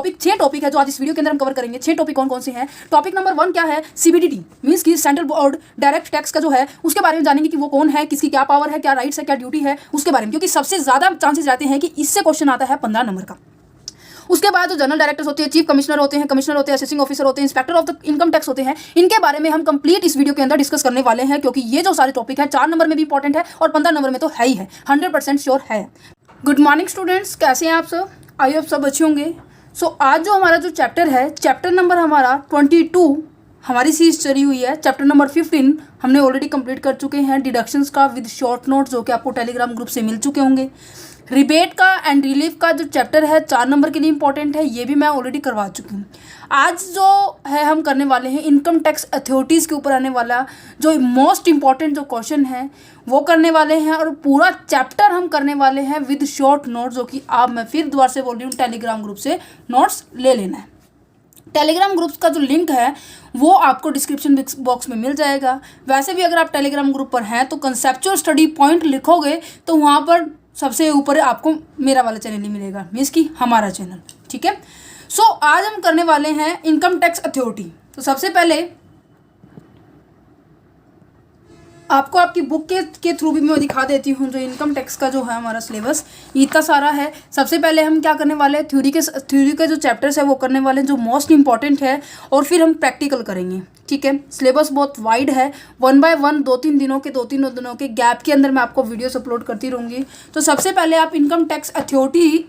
छह टॉपिक है जो आज इस वीडियो के अंदर हम कवर करेंगे। छह टॉपिक कौन कौन से हैं। टॉपिक नंबर 1 क्या है, सीबीडीटी मींस की सेंट्रल बोर्ड डायरेक्ट टैक्स का जो है उसके बारे में जानेंगे कि वो कौन है, किसकी क्या पावर है, क्या राइट्स है, क्या ड्यूटी है, उसके बारे में, क्योंकि सबसे ज्यादा चांसेस रहते हैं कि इससे क्वेश्चन आता है 15 नंबर का। उसके बाद जो जनरल डायरेक्टर्स होते हैं, चीफ कमिश्नर होते हैं, असेसिंग ऑफिसर होते हैं, inspector of the income tax होते हैं, इनके बारे में हम कंप्लीट इस वीडियो के अंदर डिस्कस करने वाले हैं, क्योंकि ये जो सारे टॉपिक है 4 नंबर में भी इंपॉर्टेंट है और 15 नंबर में तो है ही है, 100% श्योर है। गुड मॉर्निंग स्टूडेंट्स, कैसे हैं आप सब? आई होप सब अच्छे होंगे। आज जो हमारा जो चैप्टर है, चैप्टर नंबर हमारा 22 हमारी सीरीज चली हुई है। चैप्टर नंबर 15 हमने ऑलरेडी कंप्लीट कर चुके हैं, डिडक्शंस का विद शॉर्ट नोट, जो कि आपको टेलीग्राम ग्रुप से मिल चुके होंगे। रिबेट का एंड रिलीफ का जो चैप्टर है 4 नंबर के लिए इंपॉर्टेंट है, ये भी मैं ऑलरेडी करवा चुकी हूँ। आज जो है हम करने वाले हैं इनकम टैक्स अथॉरिटीज़ के ऊपर आने वाला जो मोस्ट इंपॉर्टेंट जो क्वेश्चन है वो करने वाले हैं, और पूरा चैप्टर हम करने वाले हैं विद शॉर्ट नोट्स, जो कि आप, मैं फिर दोबारा से बोल रही हूँ, टेलीग्राम ग्रुप से नोट्स ले लेना है। टेलीग्राम ग्रुप का जो लिंक है वो आपको डिस्क्रिप्शन बॉक्स में मिल जाएगा। वैसे भी अगर आप टेलीग्राम ग्रुप पर हैं तो कंसेप्चुअल स्टडी पॉइंट लिखोगे तो वहाँ पर सबसे ऊपर आपको मेरा वाला चैनल ही मिलेगा, मीन्स कि हमारा चैनल, ठीक है। आज हम करने वाले हैं इनकम टैक्स अथॉरिटी। तो सबसे पहले आपको आपकी बुक के थ्रू भी मैं दिखा देती हूँ जो इनकम टैक्स का जो है हमारा सिलेबस इतना सारा है। सबसे पहले हम क्या करने वाले हैं, थ्योरी के जो चैप्टर्स है वो करने वाले हैं जो मोस्ट इंपॉर्टेंट है, और फिर हम प्रैक्टिकल करेंगे, ठीक है। सिलेबस बहुत वाइड है, 1 बाय 1 2-3 दिनों के गैप के अंदर मैं आपको वीडियोस अपलोड करती रहूँगी। तो सबसे पहले आप इनकम टैक्स अथॉरिटी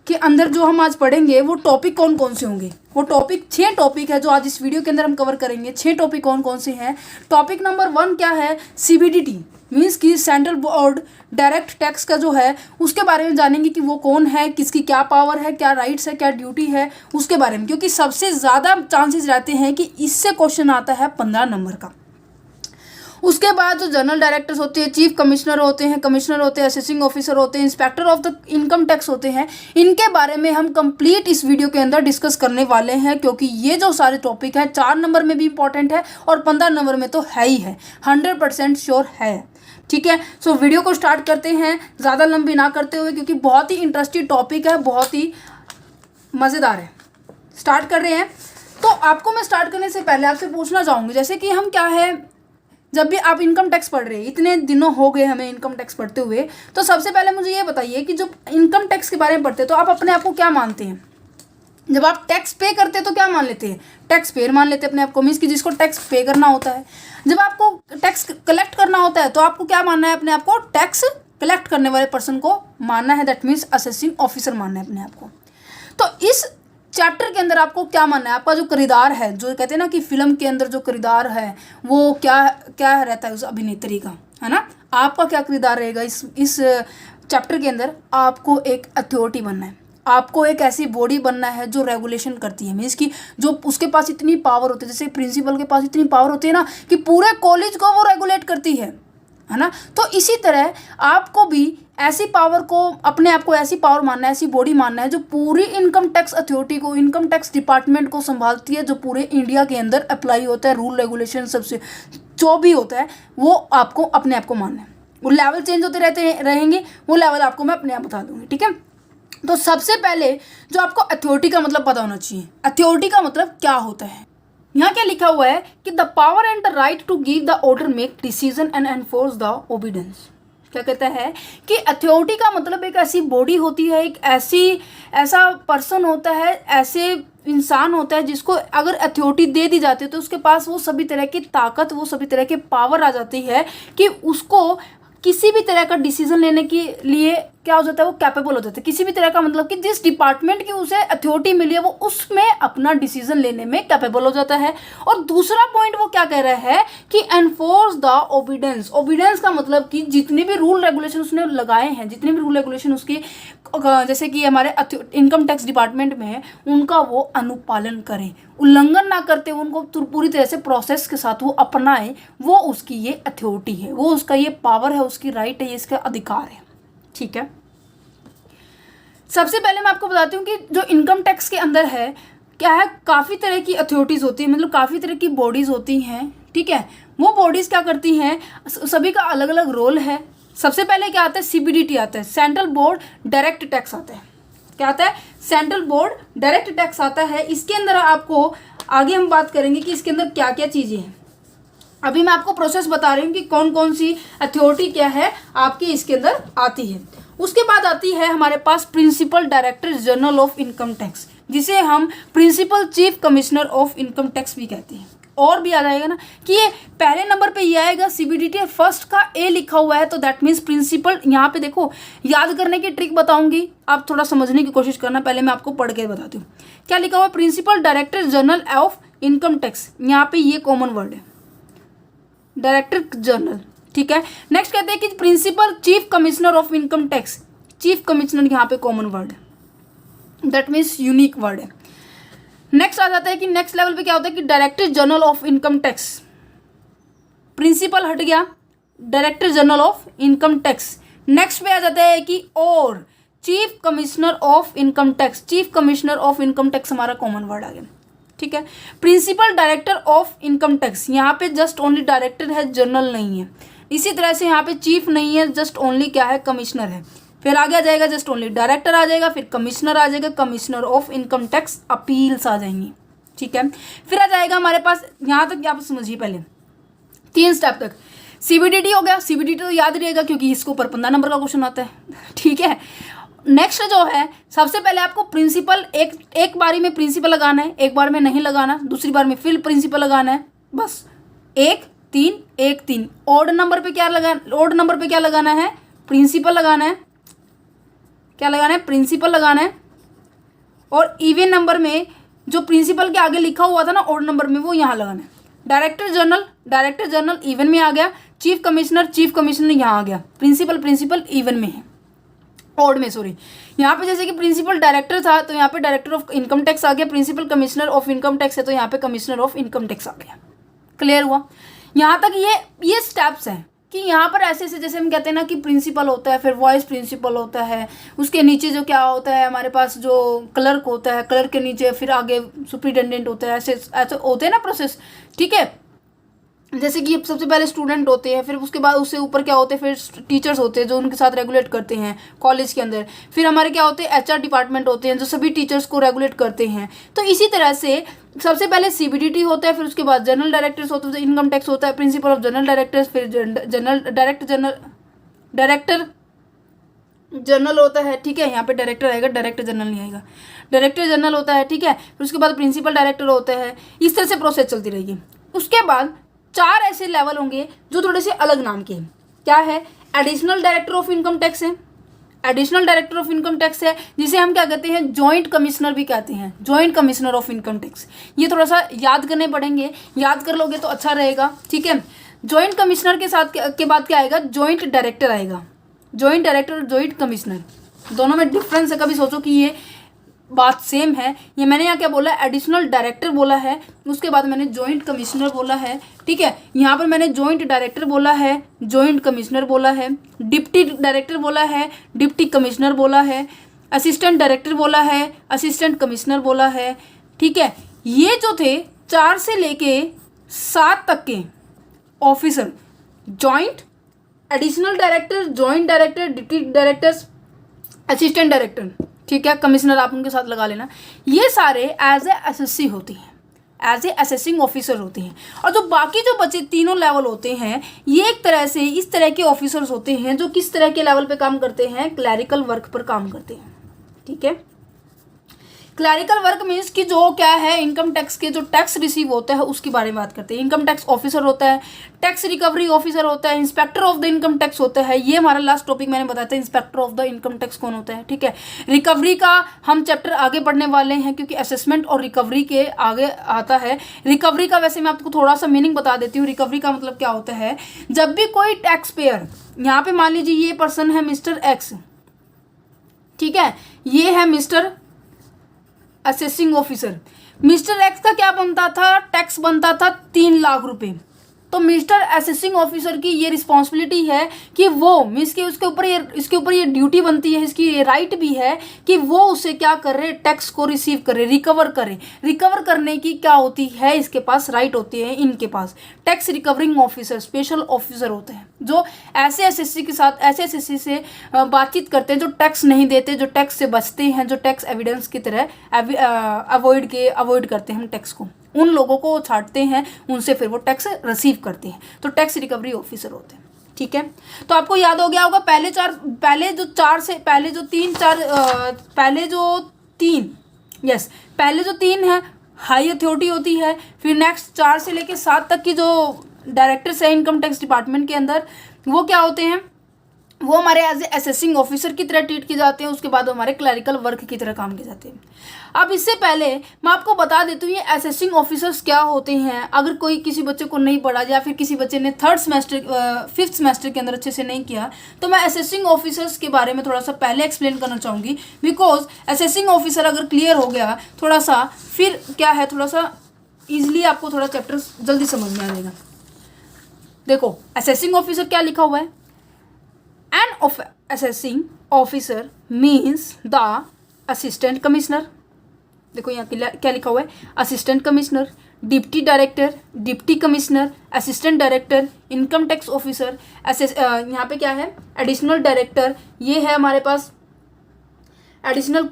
के अंदर जो हम आज पढ़ेंगे वो टॉपिक कौन कौन से होंगे। वो टॉपिक 6 टॉपिक है जो आज इस वीडियो के अंदर हम कवर करेंगे। 6 टॉपिक कौन कौन से हैं। टॉपिक नंबर 1 क्या है, सीबीडीटी मीन्स की सेंट्रल बोर्ड डायरेक्ट टैक्स का जो है उसके बारे में जानेंगे कि वो कौन है, किसकी क्या पावर है, क्या राइट्स है, क्या ड्यूटी है, उसके बारे में, क्योंकि सबसे ज़्यादा चांसेस रहते हैं कि इससे क्वेश्चन आता है 15 नंबर का। उसके बाद जो जनरल डायरेक्टर्स होते हैं, चीफ कमिश्नर होते हैं, असेसिंग ऑफिसर होते हैं, inspector of the income tax होते हैं, इनके बारे में हम कंप्लीट इस वीडियो के अंदर डिस्कस करने वाले हैं, क्योंकि ये जो सारे टॉपिक हैं 4 नंबर में भी इंपॉर्टेंट है और 15 नंबर में तो है ही है, 100% श्योर है, ठीक है। वीडियो को स्टार्ट करते हैं ज़्यादा लंबी ना करते हुए, क्योंकि बहुत ही इंटरेस्टिंग टॉपिक है, बहुत ही मज़ेदार है। स्टार्ट कर रहे हैं। तो आपको मैं स्टार्ट करने से पहले आपसे पूछना चाहूँगी, जैसे कि हम क्या है, जब भी आप इनकम टैक्स पढ़ रहे हैं, इतने दिनों हो गए हमें इनकम टैक्स पढ़ते हुए, तो सबसे पहले मुझे ये बताइए कि जब इनकम टैक्स के बारे में पढ़ते हैं तो आप अपने आप को क्या मानते हैं। जब आप टैक्स पे करते हैं तो क्या मान लेते हैं, टैक्स पेयर मान लेते हैं अपने आप को, मीन्स कि जिसको टैक्स पे करना होता है। जब आपको टैक्स कलेक्ट करना होता है तो आपको क्या मानना है, अपने आप को टैक्स कलेक्ट करने वाले पर्सन को मानना है, दैट मीन्स असेसिंग ऑफिसर मानना है अपने आप को। तो इस चैप्टर के अंदर आपको क्या मानना है, आपका जो किरदार है, जो कहते हैं ना कि फिल्म के अंदर जो किरदार है वो क्या रहता है उस अभिनेत्री का, है ना, आपका क्या किरदार रहेगा इस चैप्टर के अंदर। आपको एक अथॉरिटी बनना है, आपको एक ऐसी बॉडी बनना है जो रेगुलेशन करती है, मीन्स कि जो उसके पास इतनी पावर होती है, जैसे प्रिंसिपल के पास इतनी पावर होती है ना कि पूरे कॉलेज को वो रेगुलेट करती है ना। तो इसी तरह आपको भी ऐसी पावर को, अपने आप को ऐसी पावर मानना है, ऐसी बॉडी मानना है जो पूरी इनकम टैक्स अथॉरिटी को, इनकम टैक्स डिपार्टमेंट को संभालती है, जो पूरे इंडिया के अंदर अप्लाई होता है, रूल रेगुलेशन सबसे जो भी होता है वो आपको अपने आप को मानना है। वो लेवल चेंज होते रहेंगे, वो लेवल आपको मैं अपने आप बता दूंगी, ठीक है। तो सबसे पहले जो आपको अथॉरिटी का मतलब पता होना चाहिए, अथॉरिटी का मतलब क्या होता है। यहाँ क्या लिखा हुआ है कि the power and the right to give the order, make decision and enforce the obedience. क्या कहता है कि अथॉरिटी का मतलब एक ऐसी बॉडी होती है, एक ऐसा पर्सन होता है, ऐसे इंसान होता है जिसको अगर अथॉरिटी दे दी जाती है तो उसके पास वो सभी तरह की ताकत, वो सभी तरह के पावर आ जाती है कि उसको किसी भी तरह का डिसीजन लेने के लिए क्या हो जाता है, वो कैपेबल हो जाता है। किसी भी तरह का मतलब कि जिस डिपार्टमेंट की उसे अथॉरिटी मिली है वो उसमें अपना डिसीजन लेने में कैपेबल हो जाता है। और दूसरा पॉइंट वो क्या कह रहा है कि एनफोर्स द ओबीडेंस। ओबीडेंस का मतलब कि जितने भी रूल रेगुलेशन उसने लगाए हैं, जितने भी रूल रेगुलेशन उसके जैसे कि हमारे इनकम टैक्स डिपार्टमेंट में है, उनका वो अनुपालन करें, उल्लंघन ना करते, उनको पूरी तरह से प्रोसेस के साथ वो अपनाए, वो उसकी ये अथॉरिटी है, वो उसका ये पावर है, उसकी राइट है, ये इसका अधिकार है, ठीक है। सबसे पहले मैं आपको बताती हूँ कि जो इनकम टैक्स के अंदर है क्या है, काफ़ी तरह की अथॉरिटीज़ होती है, मतलब काफ़ी तरह की बॉडीज़ होती हैं, ठीक है। वो बॉडीज़ क्या करती हैं, सभी का अलग अलग रोल है। सबसे पहले क्या आता है, सीबीडीटी आता है, सेंट्रल बोर्ड डायरेक्ट टैक्स आता है। क्या आता है, सेंट्रल बोर्ड डायरेक्ट टैक्स आता है। इसके अंदर आपको आगे हम बात करेंगे कि इसके अंदर क्या क्या चीज़ें हैं। अभी मैं आपको प्रोसेस बता रही हूँ कि कौन कौन सी अथॉरिटी क्या है आपकी इसके अंदर आती है। उसके बाद आती है हमारे पास principal director general of income tax, जिसे हम principal chief commissioner of income tax भी कहते हैं। और भी आ जाएगा ना कि ये पहले नंबर पे ये आएगा, सीबीडीटी फर्स्ट का ए लिखा हुआ है तो दैट मीन्स प्रिंसिपल। यहाँ पे देखो याद करने की ट्रिक बताऊंगी, आप थोड़ा समझने की कोशिश करना। पहले मैं आपको पढ़ के बताती हूँ क्या लिखा हुआ है। Principal director general of income tax, यहाँ पे ये कॉमन वर्ड है, डायरेक्टर जनरल, ठीक है। नेक्स्ट कहते हैं कि principal chief commissioner of income tax, chief commissioner यहाँ पे कॉमन वर्ड है, दैट मीन्स यूनिक वर्ड है। नेक्स्ट आ जाता है कि नेक्स्ट लेवल पे क्या होता है कि director general of income tax, principal हट गया, director general of income tax. Next पे आ जाता है कि और chief commissioner of income tax, chief commissioner of income tax हमारा कॉमन वर्ड आ गया, ठीक है। Principal director of income tax, यहाँ पे जस्ट ओनली डायरेक्टर है, जनरल नहीं है। इसी तरह से यहाँ पे चीफ नहीं है, जस्ट ओनली क्या है, कमिश्नर है। फिर आगे आ जाएगा जस्ट ओनली डायरेक्टर आ जाएगा, फिर कमिश्नर आ जाएगा, commissioner of income tax appeals आ जाएंगी, ठीक है। फिर आ जाएगा हमारे पास, यहाँ तक आप समझिए पहले 3 स्टेप तक। सीबीडीटी हो गया, सीबीडीटी तो याद रहेगा क्योंकि इसके ऊपर 15 नंबर का क्वेश्चन आता है, ठीक है। नेक्स्ट जो है सबसे पहले आपको प्रिंसिपल, एक बारी में प्रिंसिपल लगाना है, एक बार में नहीं लगाना, दूसरी बार में फिर प्रिंसिपल लगाना है, बस 1 3 1 3। ऑड नंबर पे क्या लगाना है, प्रिंसिपल लगाना है, क्या लगाना है, प्रिंसिपल लगाना है। और इवन नंबर में जो प्रिंसिपल के आगे लिखा हुआ था ना ऑड नंबर में, वो यहाँ लगाना है। डायरेक्टर जनरल इवन में आ गया, चीफ कमिश्नर यहाँ आ गया, प्रिंसिपल इवन में है, ऑड में सॉरी। यहाँ पे जैसे कि प्रिंसिपल डायरेक्टर था तो यहाँ पे डायरेक्टर ऑफ इनकम टैक्स आ गया, principal commissioner of income tax है तो यहाँ पे कमिश्नर ऑफ इनकम टैक्स आ गया। क्लियर हुआ? यहाँ तक ये स्टेप्स हैं कि यहाँ पर ऐसे जैसे हम कहते हैं ना कि प्रिंसिपल होता है, फिर वाइस प्रिंसिपल होता है, उसके नीचे जो क्या होता है हमारे पास जो क्लर्क होता है, क्लर्क के नीचे फिर आगे सुपरिटेंडेंट होता है, ऐसे होते हैं ना प्रोसेस, ठीक है। जैसे कि सबसे पहले स्टूडेंट होते हैं, फिर उसके बाद उससे ऊपर क्या होते हैं, फिर टीचर्स होते हैं जो उनके साथ रेगुलेट करते हैं कॉलेज के अंदर, फिर हमारे क्या होते हैं एचआर डिपार्टमेंट होते हैं जो सभी टीचर्स को रेगुलेट करते हैं। तो इसी तरह से सबसे पहले सीबीडीटी होता है, फिर उसके बाद जनरल डायरेक्टर्स होते हैं, इनकम टैक्स होता है, प्रिंसिपल ऑफ जनरल डायरेक्टर्स, फिर डायरेक्टर जनरल होता है, ठीक है। यहाँ पे डायरेक्टर आएगा, डायरेक्टर जनरल नहीं आएगा, डायरेक्टर जनरल होता है, ठीक है। फिर उसके बाद प्रिंसिपल डायरेक्टर होता है। इस तरह से प्रोसेस चलती रहेगी। उसके बाद 4 ऐसे लेवल होंगे जो थोड़े से अलग नाम के हैं। क्या है? Additional director of income tax है, additional director of income tax है, जिसे हम क्या कहते हैं, जॉइंट कमिश्नर भी कहते हैं, joint commissioner of income tax. ये थोड़ा सा याद करने पड़ेंगे, याद कर लोगे तो अच्छा रहेगा, ठीक है। जॉइंट कमिश्नर के साथ के बाद क्या आएगा, जॉइंट डायरेक्टर आएगा। जॉइंट डायरेक्टर और जॉइंट कमिश्नर दोनों में डिफरेंस है। कभी सोचो कि ये बात सेम है। ये मैंने यहाँ क्या बोला, एडिशनल डायरेक्टर बोला है, उसके बाद मैंने जॉइंट कमिश्नर बोला है, ठीक है। यहाँ पर मैंने जॉइंट डायरेक्टर बोला है, जॉइंट कमिश्नर बोला है, डिप्टी डायरेक्टर बोला है, डिप्टी कमिश्नर बोला है, असिस्टेंट डायरेक्टर बोला है, असिस्टेंट कमिश्नर बोला है, ठीक है। ये जो थे 4 से लेके 7 तक के officer, joint, additional director, joint director, deputy directors, assistant director, ठीक है, कमिश्नर आप उनके साथ लगा लेना। ये सारे एज ए एसएससी होती हैं, एज ए असेसिंग ऑफिसर होते हैं। और जो बाकी जो बचे तीनों लेवल होते हैं, ये एक तरह से इस तरह के ऑफिसर्स होते हैं जो किस तरह के लेवल पे काम करते हैं, क्लैरिकल वर्क पर काम करते हैं, ठीक है। क्लैरिकल वर्क मीन्स कि जो क्या है, इनकम टैक्स के जो टैक्स रिसीव होता है उसके बारे में बात करते हैं। इनकम टैक्स ऑफिसर होता है, टैक्स रिकवरी ऑफिसर होता है, inspector of the income tax होता है। ये हमारा लास्ट टॉपिक मैंने बताया था, inspector of the income tax कौन होता है, ठीक है। रिकवरी का हम चैप्टर आगे पढ़ने वाले हैं क्योंकि असेसमेंट और रिकवरी के आगे आता है। रिकवरी का वैसे मैं आपको थोड़ा सा मीनिंग बता देती हूँ। रिकवरी का मतलब क्या होता है, जब भी कोई टैक्स पेयर, यहाँ पे मान लीजिए ये पर्सन है मिस्टर एक्स, ठीक है, ये है mister assessing officer. Mister x का क्या बनता था, टैक्स बनता था 3 लाख रुपए, तो मिस्टर असेसिंग ऑफिसर की ये रिस्पॉन्सिबिलिटी है कि वो मीन्स कि इसके ऊपर ये ड्यूटी बनती है, इसकी ये राइट भी है कि वो उसे क्या करे, टैक्स को रिसीव करे, रिकवर करे। रिकवर करने की क्या होती है, इसके पास राइट होती है, इनके पास tax recovering officer, special officer होते हैं जो ऐसे एसएससी के साथ, ऐसे एसएससी से बातचीत करते हैं जो टैक्स नहीं देते, जो टैक्स से बचते हैं, जो टैक्स एविडेंस की तरह अवॉइड करते हैं हम टैक्स को, उन लोगों को छांटते हैं, उनसे फिर वो टैक्स रिसीव करते हैं, तो टैक्स रिकवरी ऑफिसर होते हैं। ठीक है, तो आपको याद हो गया होगा पहले जो तीन है हाई अथॉरिटी होती है, फिर नेक्स्ट 4 से लेके 7 तक की जो डायरेक्टर्स है इनकम टैक्स डिपार्टमेंट के अंदर, वो क्या होते हैं, वो हमारे एज ए असेसिंग ऑफिसर की तरह ट्रीट किए जाते हैं। उसके बाद हमारे क्लरिकल वर्क की तरह काम किए जाते हैं। अब इससे पहले मैं आपको बता देती हूँ ये असेसिंग ऑफिसर्स क्या होते हैं। अगर कोई किसी बच्चे को नहीं पढ़ा या फिर किसी बच्चे ने 5th सेमेस्टर के अंदर अच्छे से नहीं किया, तो मैं असेसिंग ऑफिसर्स के बारे में थोड़ा सा पहले एक्सप्लेन करना चाहूँगी, बिकॉज असेसिंग ऑफिसर अगर क्लियर हो गया थोड़ा सा, फिर क्या है, थोड़ा सा ईजिली आपको थोड़ा चैप्टर जल्दी समझ में आ जाएगा। देखो असेसिंग ऑफिसर क्या लिखा हुआ है, an assessing officer means the assistant commissioner. देखो यहाँ क्या लिखा हुआ है, assistant commissioner, deputy director, deputy commissioner, assistant director, income tax officer, यहाँ पे क्या है, एडिशनल डायरेक्टर, ये है हमारे पास एडिशनल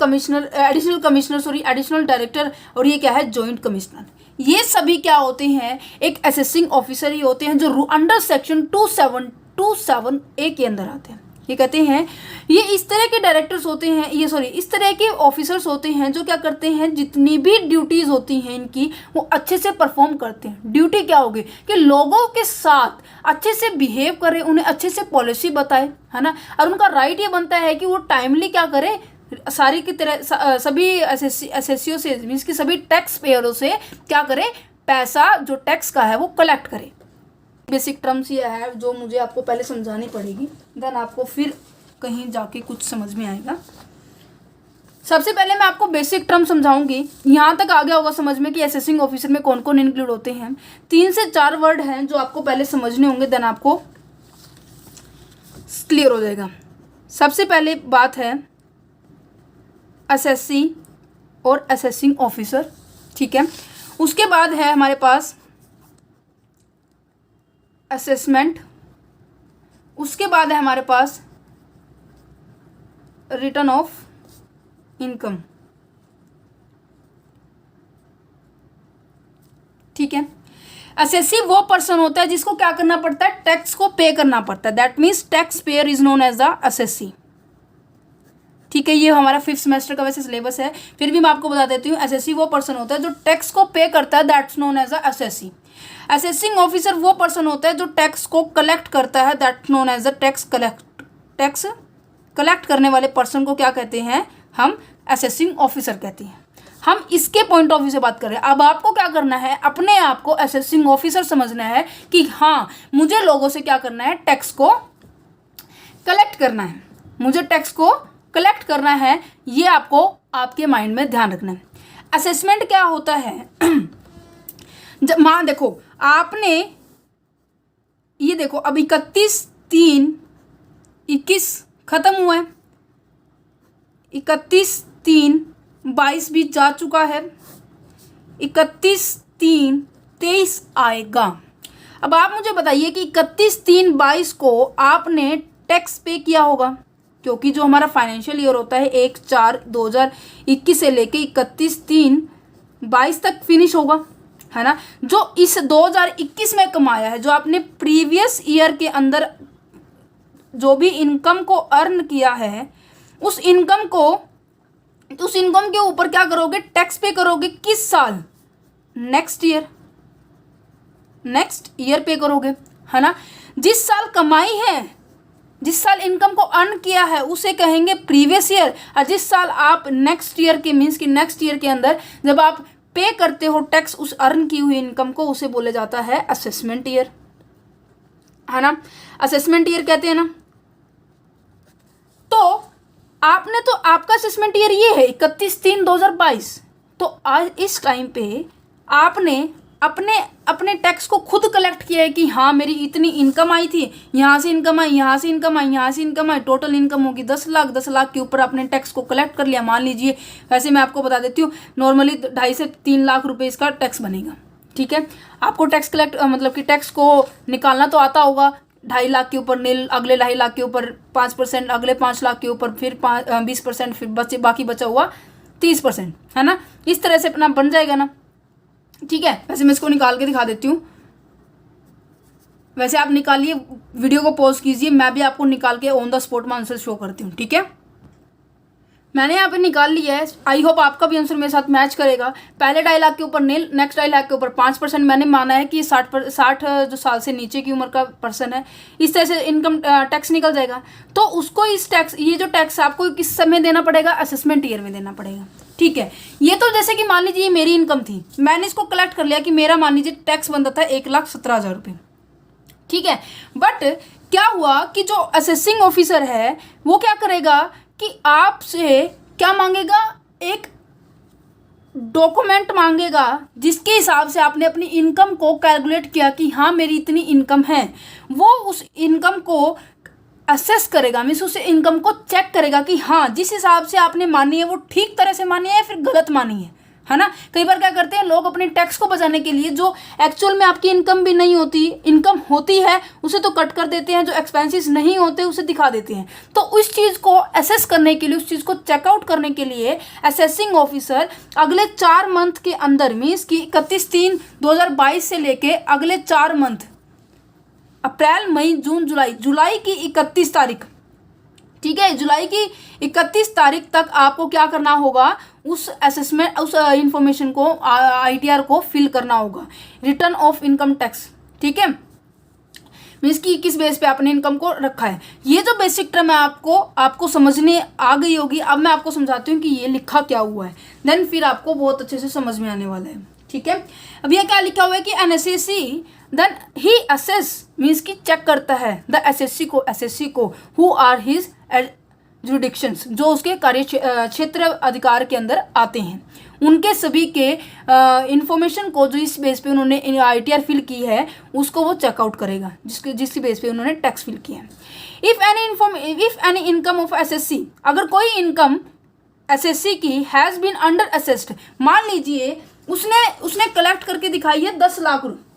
डायरेक्टर, और ये क्या है, जॉइंट कमिश्नर। ये सभी क्या होते हैं, एक असेसिंग ऑफिसर ही होते हैं जो अंडर सेक्शन 227A के अंदर आते हैं। ये कहते हैं ये इस तरह के डायरेक्टर्स होते हैं, इस तरह के ऑफिसर्स होते हैं जो क्या करते हैं, जितनी भी ड्यूटीज़ होती हैं इनकी वो अच्छे से परफॉर्म करते हैं। ड्यूटी क्या होगी कि लोगों के साथ अच्छे से बिहेव करें, उन्हें अच्छे से पॉलिसी बताए, है ना, और उनका राइट ये बनता है कि वो टाइमली क्या करे, सारी की तरह सभी एसएससीओ से मीन्स कि सभी टैक्स पेयरों से क्या करे, पैसा जो टैक्स का है वो कलेक्ट करे। बेसिक टर्म्स ये है जो मुझे आपको पहले समझानी पड़ेगी, देन आपको फिर कहीं जाके कुछ समझ में आएगा। सबसे पहले मैं आपको बेसिक टर्म समझाऊंगी। यहाँ तक आ गया होगा समझ में कि असेसिंग ऑफिसर में कौन कौन इंक्लूड होते हैं। 3 से 4 वर्ड हैं जो आपको पहले समझने होंगे, देन आपको क्लियर हो जाएगा। सबसे पहले बात है असेसी और असेसिंग ऑफिसर, ठीक है। उसके बाद है हमारे पास असेसमेंट, उसके बाद है हमारे पास रिटर्न ऑफ इनकम, ठीक है। असेसी वो पर्सन होता है जिसको क्या करना पड़ता है, टैक्स को पे करना पड़ता है, that means taxpayer is known as the assessee, ठीक है। ये हमारा 5th सेमेस्टर का वैसे सिलेबस है, फिर भी मैं आपको बता देती हूँ। असेसी वो पर्सन होता है जो टैक्स को पे करता है, that's known as the assessee. Assessing officer वो पर्सन होता है जो टैक्स को कलेक्ट करता है, that's known as the tax collect करने वाले पर्सन को क्या कहते हैं, हम असेसिंग ऑफिसर कहते हैं। हम इसके पॉइंट ऑफ व्यू से बात कर रहे हैं। अब आपको क्या करना है, अपने आप को असेसिंग ऑफिसर समझना है कि हाँ मुझे लोगों से क्या करना है, टैक्स को कलेक्ट करना है, मुझे टैक्स को कलेक्ट करना है। ये आपको आपके माइंड में ध्यान रखना है। असेसमेंट क्या होता है, जब मान देखो आपने ये देखो अब 31/3/21 खत्म हुआ है, 31/3/22 भी जा चुका है, 31/3/23 आएगा। अब आप मुझे बताइए कि 31/3/22 को आपने टैक्स पे किया होगा, क्योंकि जो हमारा फाइनेंशियल ईयर होता है 1/4/2021 से लेके 31/3/22 तक फिनिश होगा, है ना। जो इस 2021 में कमाया है, जो आपने प्रीवियस ईयर के अंदर जो भी इनकम को अर्न किया है, उस इनकम के ऊपर क्या करोगे, टैक्स पे करोगे। किस साल, नेक्स्ट ईयर पे करोगे, है ना। जिस साल कमाई है, जिस साल इनकम को अर्न किया है उसे कहेंगे प्रीवियस ईयर, और जिस साल आप नेक्स्ट ईयर के मीन्स कि नेक्स्ट ईयर के अंदर जब आप पे करते हो टैक्स उस अर्न की हुई इनकम को, उसे बोले जाता है असेसमेंट ईयर, है ना। असेसमेंट ईयर कहते हैं ना। तो आपका असेसमेंट ईयर ये है 31/3/2022। तो आज इस टाइम पे आपने अपने अपने टैक्स को खुद कलेक्ट किया है कि हाँ मेरी इतनी इनकम आई थी, यहाँ से इनकम आई, यहाँ से इनकम आई, यहाँ से इनकम आई, टोटल इनकम होगी 10 लाख। 10 लाख के ऊपर अपने टैक्स को कलेक्ट कर लिया। मान लीजिए, वैसे मैं आपको बता देती हूँ, नॉर्मली 2.5 से 3 लाख रुपए इसका टैक्स बनेगा। ठीक है, आपको टैक्स कलेक्ट मतलब कि टैक्स को निकालना तो आता होगा। 2.5 लाख के ऊपर नील, अगले 2.5 लाख के ऊपर 5%, अगले 5 लाख के ऊपर फिर 20%, फिर बाकी बचा हुआ 30%, है ना। इस तरह से अपना बन जाएगा ना। ठीक है, वैसे मैं इसको निकाल के दिखा देती हूँ। वैसे आप निकालिए, वीडियो को पॉज कीजिए, मैं भी आपको निकाल के ऑन द स्पॉट में आंसर शो करती हूँ। ठीक है, मैंने यहाँ पे निकाल लिया है। आई होप आपका भी आंसर मेरे साथ मैच करेगा। पहले 2.5 लाख के ऊपर नील, नेक्स्ट 2.5 लाख के ऊपर 5%। मैंने माना है कि 60 जो साल से नीचे की उम्र का पर्सन है, इस तरह से इनकम टैक्स निकल जाएगा। तो उसको इस टैक्स, ये जो टैक्स आपको किस समय देना पड़ेगा, असेसमेंट ईयर में देना पड़ेगा। ठीक है, ये तो जैसे कि मान लीजिए मेरी इनकम थी, मैंने इसको कलेक्ट कर लिया कि मेरा मान लीजिए टैक्स बनता था 1,17,000 रुपये। ठीक है, बट क्या हुआ कि जो असेसिंग ऑफिसर है वो क्या करेगा कि आपसे क्या मांगेगा, एक डॉक्यूमेंट मांगेगा जिसके हिसाब से आपने अपनी इनकम को कैलकुलेट किया कि हाँ मेरी इतनी इनकम है। वो उस इनकम को असेस करेगा, मीन्स उस इनकम को चेक करेगा कि हाँ जिस हिसाब से आपने मानी है वो ठीक तरह से मानी है या फिर गलत मानी है ना। कई बार क्या करते हैं लोग, अपने टैक्स को बचाने के लिए, जो एक्चुअल में आपकी इनकम भी नहीं होती, इनकम होती है उसे तो कट कर देते हैं, जो एक्सपेंसेस नहीं होते उसे दिखा देते हैं। तो उस चीज़ को असेस करने के लिए, उस चीज़ को चेकआउट करने के लिए असेसिंग ऑफिसर अगले 4 मंथ के अंदर, मीन्स कि 31/3/2022 से लेके अगले 4 मंथ, अप्रैल, मई, जून, जुलाई की 31 तारीख, ठीक है, जुलाई की 31 तारीख तक आपको क्या करना होगा, उस असेसमेंट, उस इंफॉर्मेशन को, ITR को फिल करना होगा, रिटर्न ऑफ इनकम टैक्स। ठीक है, मीन्स कि किस बेस पे आपने इनकम को रखा है। ये जो बेसिक टर्म है आपको समझने आ गई होगी। अब मैं आपको समझाती हूँ कि ये लिखा क्या हुआ है, देन फिर आपको बहुत अच्छे से समझ में आने वाला है। ठीक है, अब ये क्या लिखा हुआ है कि NSSC then he assess, means कि चेक करता है द एसएससी को हु आर हिज जुरिडिक्शंस, जो उसके कार्य क्षेत्र अधिकार के अंदर आते हैं, उनके सभी के इंफॉर्मेशन को जो इस बेस पे उन्होंने ITR फिल की है उसको वो चेकआउट करेगा, जिस बेस पे उन्होंने टैक्स फिल किया है। If any income of SSC, अगर कोई इनकम SSC की हैज़ बीन अंडर असेस्ड, मान लीजिए उसने कलेक्ट करके दिखाई है 10 लाख रुपये।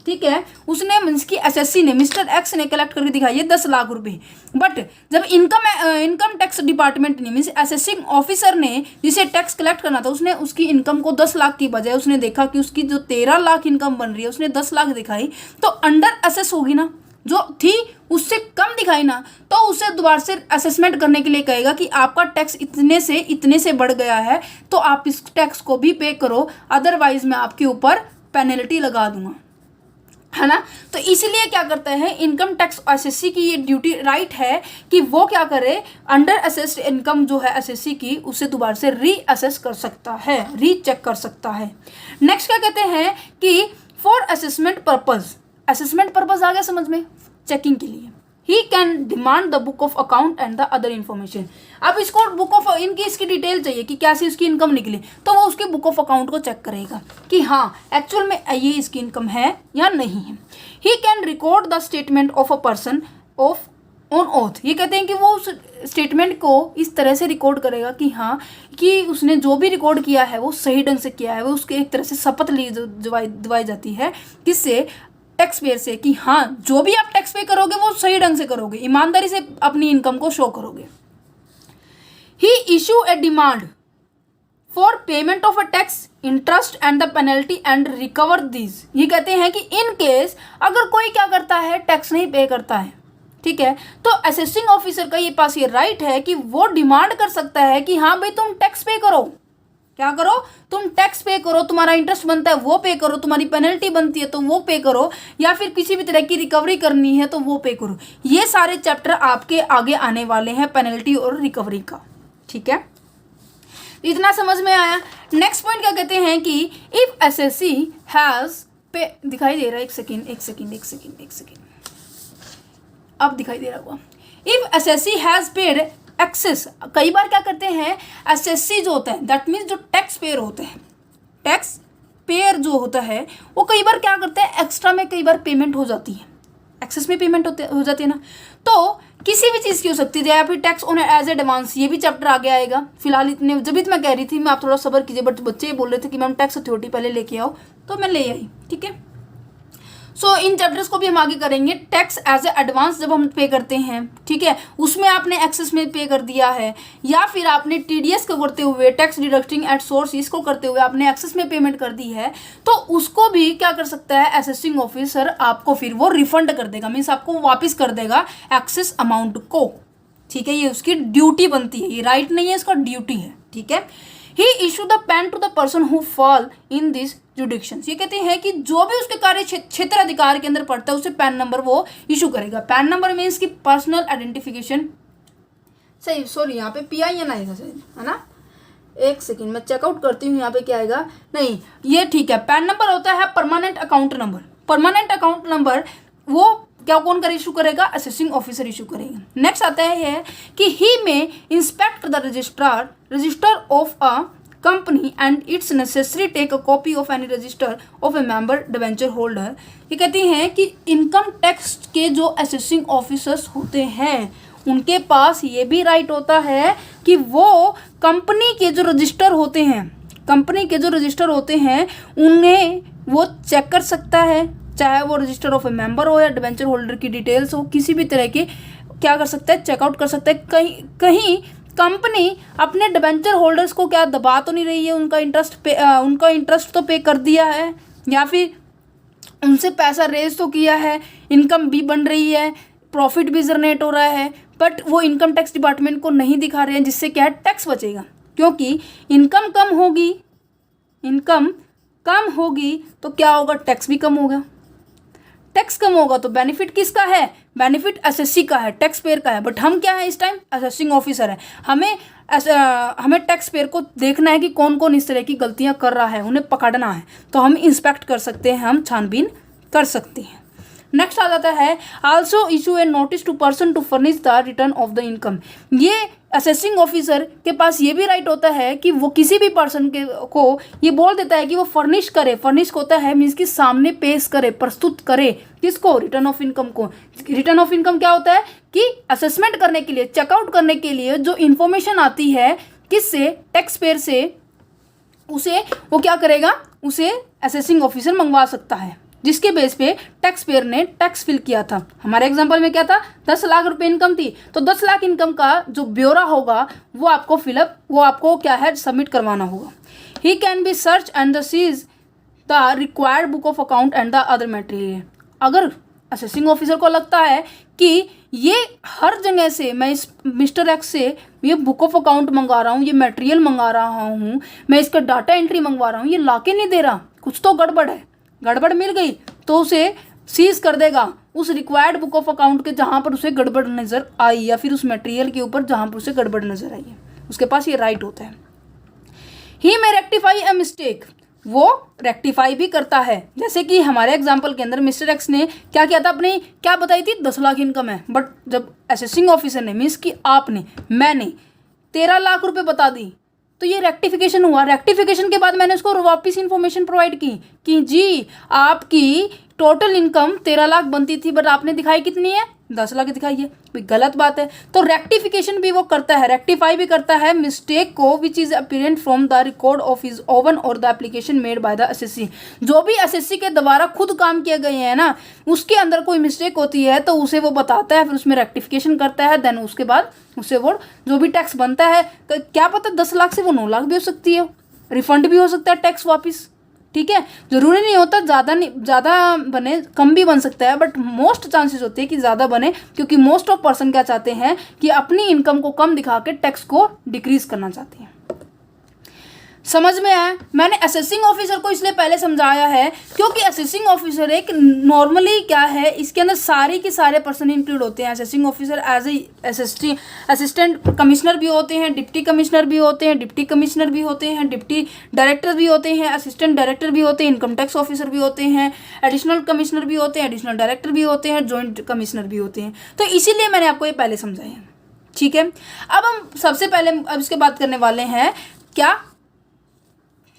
ठीक है, उसने मीन्स की SSC ने, मिस्टर X ने कलेक्ट करके दिखाई है 10 लाख रुपए, बट जब इनकम टैक्स डिपार्टमेंट ने, मीन्स असेसिंग ऑफिसर ने जिसे टैक्स कलेक्ट करना था, उसने उसकी इनकम को 10 लाख की बजाय उसने देखा कि उसकी जो 13 लाख इनकम बन रही है, उसने 10 लाख दिखाई, तो अंडर असेस होगी ना, जो थी उससे कम दिखाई ना, तो उसे दोबारा से असेसमेंट करने के लिए कहेगा कि आपका टैक्स इतने से बढ़ गया है, तो आप इस टैक्स को भी पे करो, अदरवाइज मैं आपके ऊपर पेनल्टी लगा दूंगा, है ना। तो इसीलिए क्या करता है, इनकम टैक्स SSC की ये ड्यूटी राइट है कि वो क्या करे, अंडर असेस्ड इनकम जो है SSC की, उसे दोबारा से रीअसेस कर सकता है, रीचेक कर सकता है। नेक्स्ट क्या कहते हैं कि फॉर असेसमेंट पर्पज आ गया समझ में, चेकिंग के लिए he can demand the book of account and the other information. अब इसको बुक ऑफ इसकी डिटेल चाहिए कि कैसे उसकी इनकम निकली, तो वो उसके बुक ऑफ अकाउंट को चेक करेगा कि हाँ एक्चुअल में ये इसकी इनकम है या नहीं है। He can record the statement of a person of on oath, ये कहते हैं कि वो उस स्टेटमेंट को इस तरह से रिकॉर्ड करेगा कि हाँ कि उसने जो भी रिकॉर्ड किया है वो सही ढंग से किया है, वो उसके एक तरह से शपथ ली दिवाई जाती है, किससे, टैक्स पेयर से, कि हाँ जो भी आप टैक्स पे करोगे वो सही ढंग से करोगे, ईमानदारी से अपनी इनकम को शो करोगे। He issue a demand for payment of a tax, interest and the penalty and recover these. ये कहते हैं कि इन केस अगर कोई क्या करता है, टैक्स नहीं पे करता है, ठीक है, तो असेसिंग ऑफिसर का ये पास ये राइट है कि वो डिमांड कर सकता है कि हाँ भाई तुम टैक्स पे करो, क्या करो, तुम टैक्स पे करो, तुम्हारा इंटरेस्ट बनता है वो पे करो, तुम्हारी पेनल्टी बनती है तो वो पे करो, या फिर किसी भी तरह की रिकवरी करनी है तो वो पे करो। ये सारे चैप्टर आपके आगे आने वाले हैं पेनल्टी और रिकवरी का। ठीक है, इतना समझ में आया। नेक्स्ट पॉइंट क्या कहते हैं कि इफ SSC हैज पे, दिखाई दे रहा है, एक सेकेंड, अब दिखाई दे रहा होगा। If SSC has paid excess, कई बार क्या करते हैं SSC जो होता है दैट मीन्स जो टैक्स पेयर होते हैं, टैक्स पेयर जो जो होता है वो कई बार क्या करते हैं, एक्स्ट्रा में कई बार पेमेंट हो जाती है, एक्सेस में पेमेंट हो जाती है ना। तो किसी भी चीज़ की हो सकती है, या फिर टैक्स ऑन एज एडवांस, ये भी चैप्टर आगे आएगा। फिलहाल इतने जब भी तो मैं कह रही थी मैं आप थोड़ा सब्र कीजिए, बट बच्चे ये बोल रहे थे कि मैम टैक्स अथॉरिटी पहले लेके आओ, तो मैं ले आई, ठीक है। सो इन चैप्टर्स को भी हम आगे करेंगे। टैक्स एज ए एडवांस जब हम पे करते हैं, ठीक है, उसमें आपने एक्सेस में पे कर दिया है, या फिर आपने टीडीएस को करते हुए, टैक्स डिडक्टिंग एट सोर्स, इसको करते हुए आपने एक्सेस में पेमेंट कर दी है, तो उसको भी क्या कर सकता है असेसिंग ऑफिसर, आपको फिर वो रिफंड कर देगा, मीन्स आपको वापस कर देगा एक्सेस अमाउंट को, ठीक है। ये उसकी ड्यूटी बनती है, ये राइट नहीं है, इसका ड्यूटी है, ठीक है। He issue the pen to the person who fall in this jurisdictions, ये कहते हैं कि जो भी उसके कार्य क्षेत्र अधिकार के अंदर पड़ता है उसे पैन नंबर वो इशू करेगा। पैन नंबर मीन्स की पर्सनल आइडेंटिफिकेशन, सही, सॉरी यहाँ पे PIN आएगा शायद, है ना, एक सेकेंड मैं चेकआउट करती हूँ यहाँ पे क्या आएगा, नहीं ये ठीक है। पैन नंबर होता है permanent account number, permanent account number वो क्या कौन कर इशू करेगा, असेसिंग ऑफिसर इशू करेगा। नेक्स्ट आता है कि he may inspect the register of a company and it's necessary take a copy of any register of a member debenture holder. ये कहती हैं कि इनकम टैक्स के जो असेसिंग ऑफिसर्स होते हैं उनके पास ये भी राइट होता है कि वो कंपनी के जो रजिस्टर होते हैं, कंपनी के जो रजिस्टर होते हैं उन्हें वो चेक कर सकता है, चाहे वो रजिस्टर ऑफ ए मेंबर हो या डिबेंचर होल्डर की डिटेल्स हो, किसी भी तरह की क्या कर सकता है, चेकआउट कर सकता है। कहीं कंपनी अपने डिबेंचर होल्डर्स को क्या दबा तो नहीं रही है, उनका इंटरेस्ट तो पे कर दिया है, या फिर उनसे पैसा रेज तो किया है, इनकम भी बन रही है, प्रॉफिट भी जनरेट हो रहा है, बट वो इनकम टैक्स डिपार्टमेंट को नहीं दिखा रहे हैं, जिससे क्या है टैक्स बचेगा। क्योंकि इनकम कम होगी तो क्या होगा, टैक्स भी कम होगा, टैक्स कम होगा तो बेनिफिट किसका है, बेनिफिट एसएससी का है, टैक्स पेयर का है। बट हम क्या है इस टाइम, असेसिंग ऑफिसर है, हमें टैक्स पेयर को देखना है कि कौन कौन इस तरह की गलतियां कर रहा है, उन्हें पकड़ना है, तो हम इंस्पेक्ट कर सकते हैं, हम छानबीन कर सकते हैं। नेक्स्ट आ जाता है also issue a notice to person to furnish the return of the income. ये असेसिंग ऑफिसर के पास ये भी राइट होता है कि वो किसी भी पर्सन को ये बोल देता है कि वो फर्निश करे, फर्निश होता है मीन्स कि सामने पेश करे, प्रस्तुत करे, किसको, रिटर्न ऑफ इनकम को। रिटर्न ऑफ इनकम क्या होता है कि असेसमेंट करने के लिए, चेकआउट करने के लिए जो इन्फॉर्मेशन आती है किससे, टैक्स पेयर से, उसे वो क्या करेगा, उसे असेसिंग ऑफिसर मंगवा सकता है, जिसके बेस पे टैक्स पेयर ने टैक्स फिल किया था। हमारे एग्जांपल में क्या था, 10 लाख रुपए इनकम थी, तो 10 लाख इनकम का जो ब्यौरा होगा वो आपको क्या है, सबमिट करवाना होगा। He can be search and the seize the required book of account and the other material. अगर असेसिंग ऑफिसर को लगता है कि ये हर जगह से मैं इस मिस्टर एक्स से ये बुक ऑफ अकाउंट मंगा रहा हूँ, ये मटेरियल मंगा रहा हूँ, मैं इसका डाटा एंट्री मंगवा रहा हूँ, ये लाके नहीं दे रहा, कुछ तो गड़बड़ है, गड़बड़ मिल गई तो उसे सीज कर देगा उस रिक्वायर्ड बुक ऑफ अकाउंट के जहाँ पर उसे गड़बड़ नज़र आई, या फिर उस मटेरियल के ऊपर जहाँ पर उसे गड़बड़ नज़र आई है, उसके पास ये राइट होता है। ही मे रेक्टिफाई अ मिस्टेक, वो रेक्टिफाई भी करता है। जैसे कि हमारे एग्जाम्पल के अंदर मिस्टर एक्स ने क्या किया था, अपनी क्या बताई थी, 10 लाख इनकम है, बट जब असेसिंग ऑफिसर ने, मीन्स कि मैंने 13 लाख रुपए बता दी, तो ये रेक्टिफिकेशन हुआ। रेक्टिफिकेशन के बाद मैंने उसको वापस इन्फॉर्मेशन प्रोवाइड की कि जी आपकी टोटल इनकम 13 लाख बनती थी, बट आपने दिखाई कितनी है, 10 लाख दिखाई है, भाई गलत बात है। तो रेक्टिफिकेशन भी वो करता है, रेक्टिफाई भी करता है मिस्टेक को, which is apparent from the record of his own और the application made by the SSC. जो भी एसएससी के द्वारा खुद काम किए गए हैं ना, उसके अंदर कोई मिस्टेक होती है तो उसे वो बताता है, फिर उसमें रेक्टिफिकेशन करता है, देन उसके बाद उससे वो जो भी टैक्स बनता है, क्या पता 10 लाख से वो 9 लाख भी हो सकती है, रिफंड भी हो सकता है टैक्स वापिस, ठीक है। जरूरी नहीं होता ज़्यादा बने, कम भी बन सकता है, बट मोस्ट चांसेस होते हैं कि ज़्यादा बने, क्योंकि मोस्ट ऑफ पर्सन क्या चाहते हैं कि अपनी इनकम को कम दिखा के टैक्स को डिक्रीज करना चाहते हैं। समझ में आया? मैंने असेसिंग ऑफिसर को इसलिए पहले समझाया है क्योंकि असेसिंग ऑफिसर एक नॉर्मली क्या है, इसके अंदर सारे के सारे पर्सन इंक्लूड होते हैं। Assessing officer as a assistant commissioner भी होते हैं, डिप्टी कमिश्नर भी होते हैं, डिप्टी कमिश्नर भी होते हैं, डिप्टी डायरेक्टर भी होते हैं, असिस्टेंट डायरेक्टर भी होते हैं, इनकम टैक्स ऑफिसर भी होते हैं, एडिशनल कमिश्नर भी होते हैं, एडिशनल डायरेक्टर भी होते हैं, जॉइंट कमिश्नर भी होते हैं। तो इसीलिए मैंने आपको ये पहले समझाया, ठीक है। अब हम सबसे पहले अब इसके बात करने वाले हैं क्या,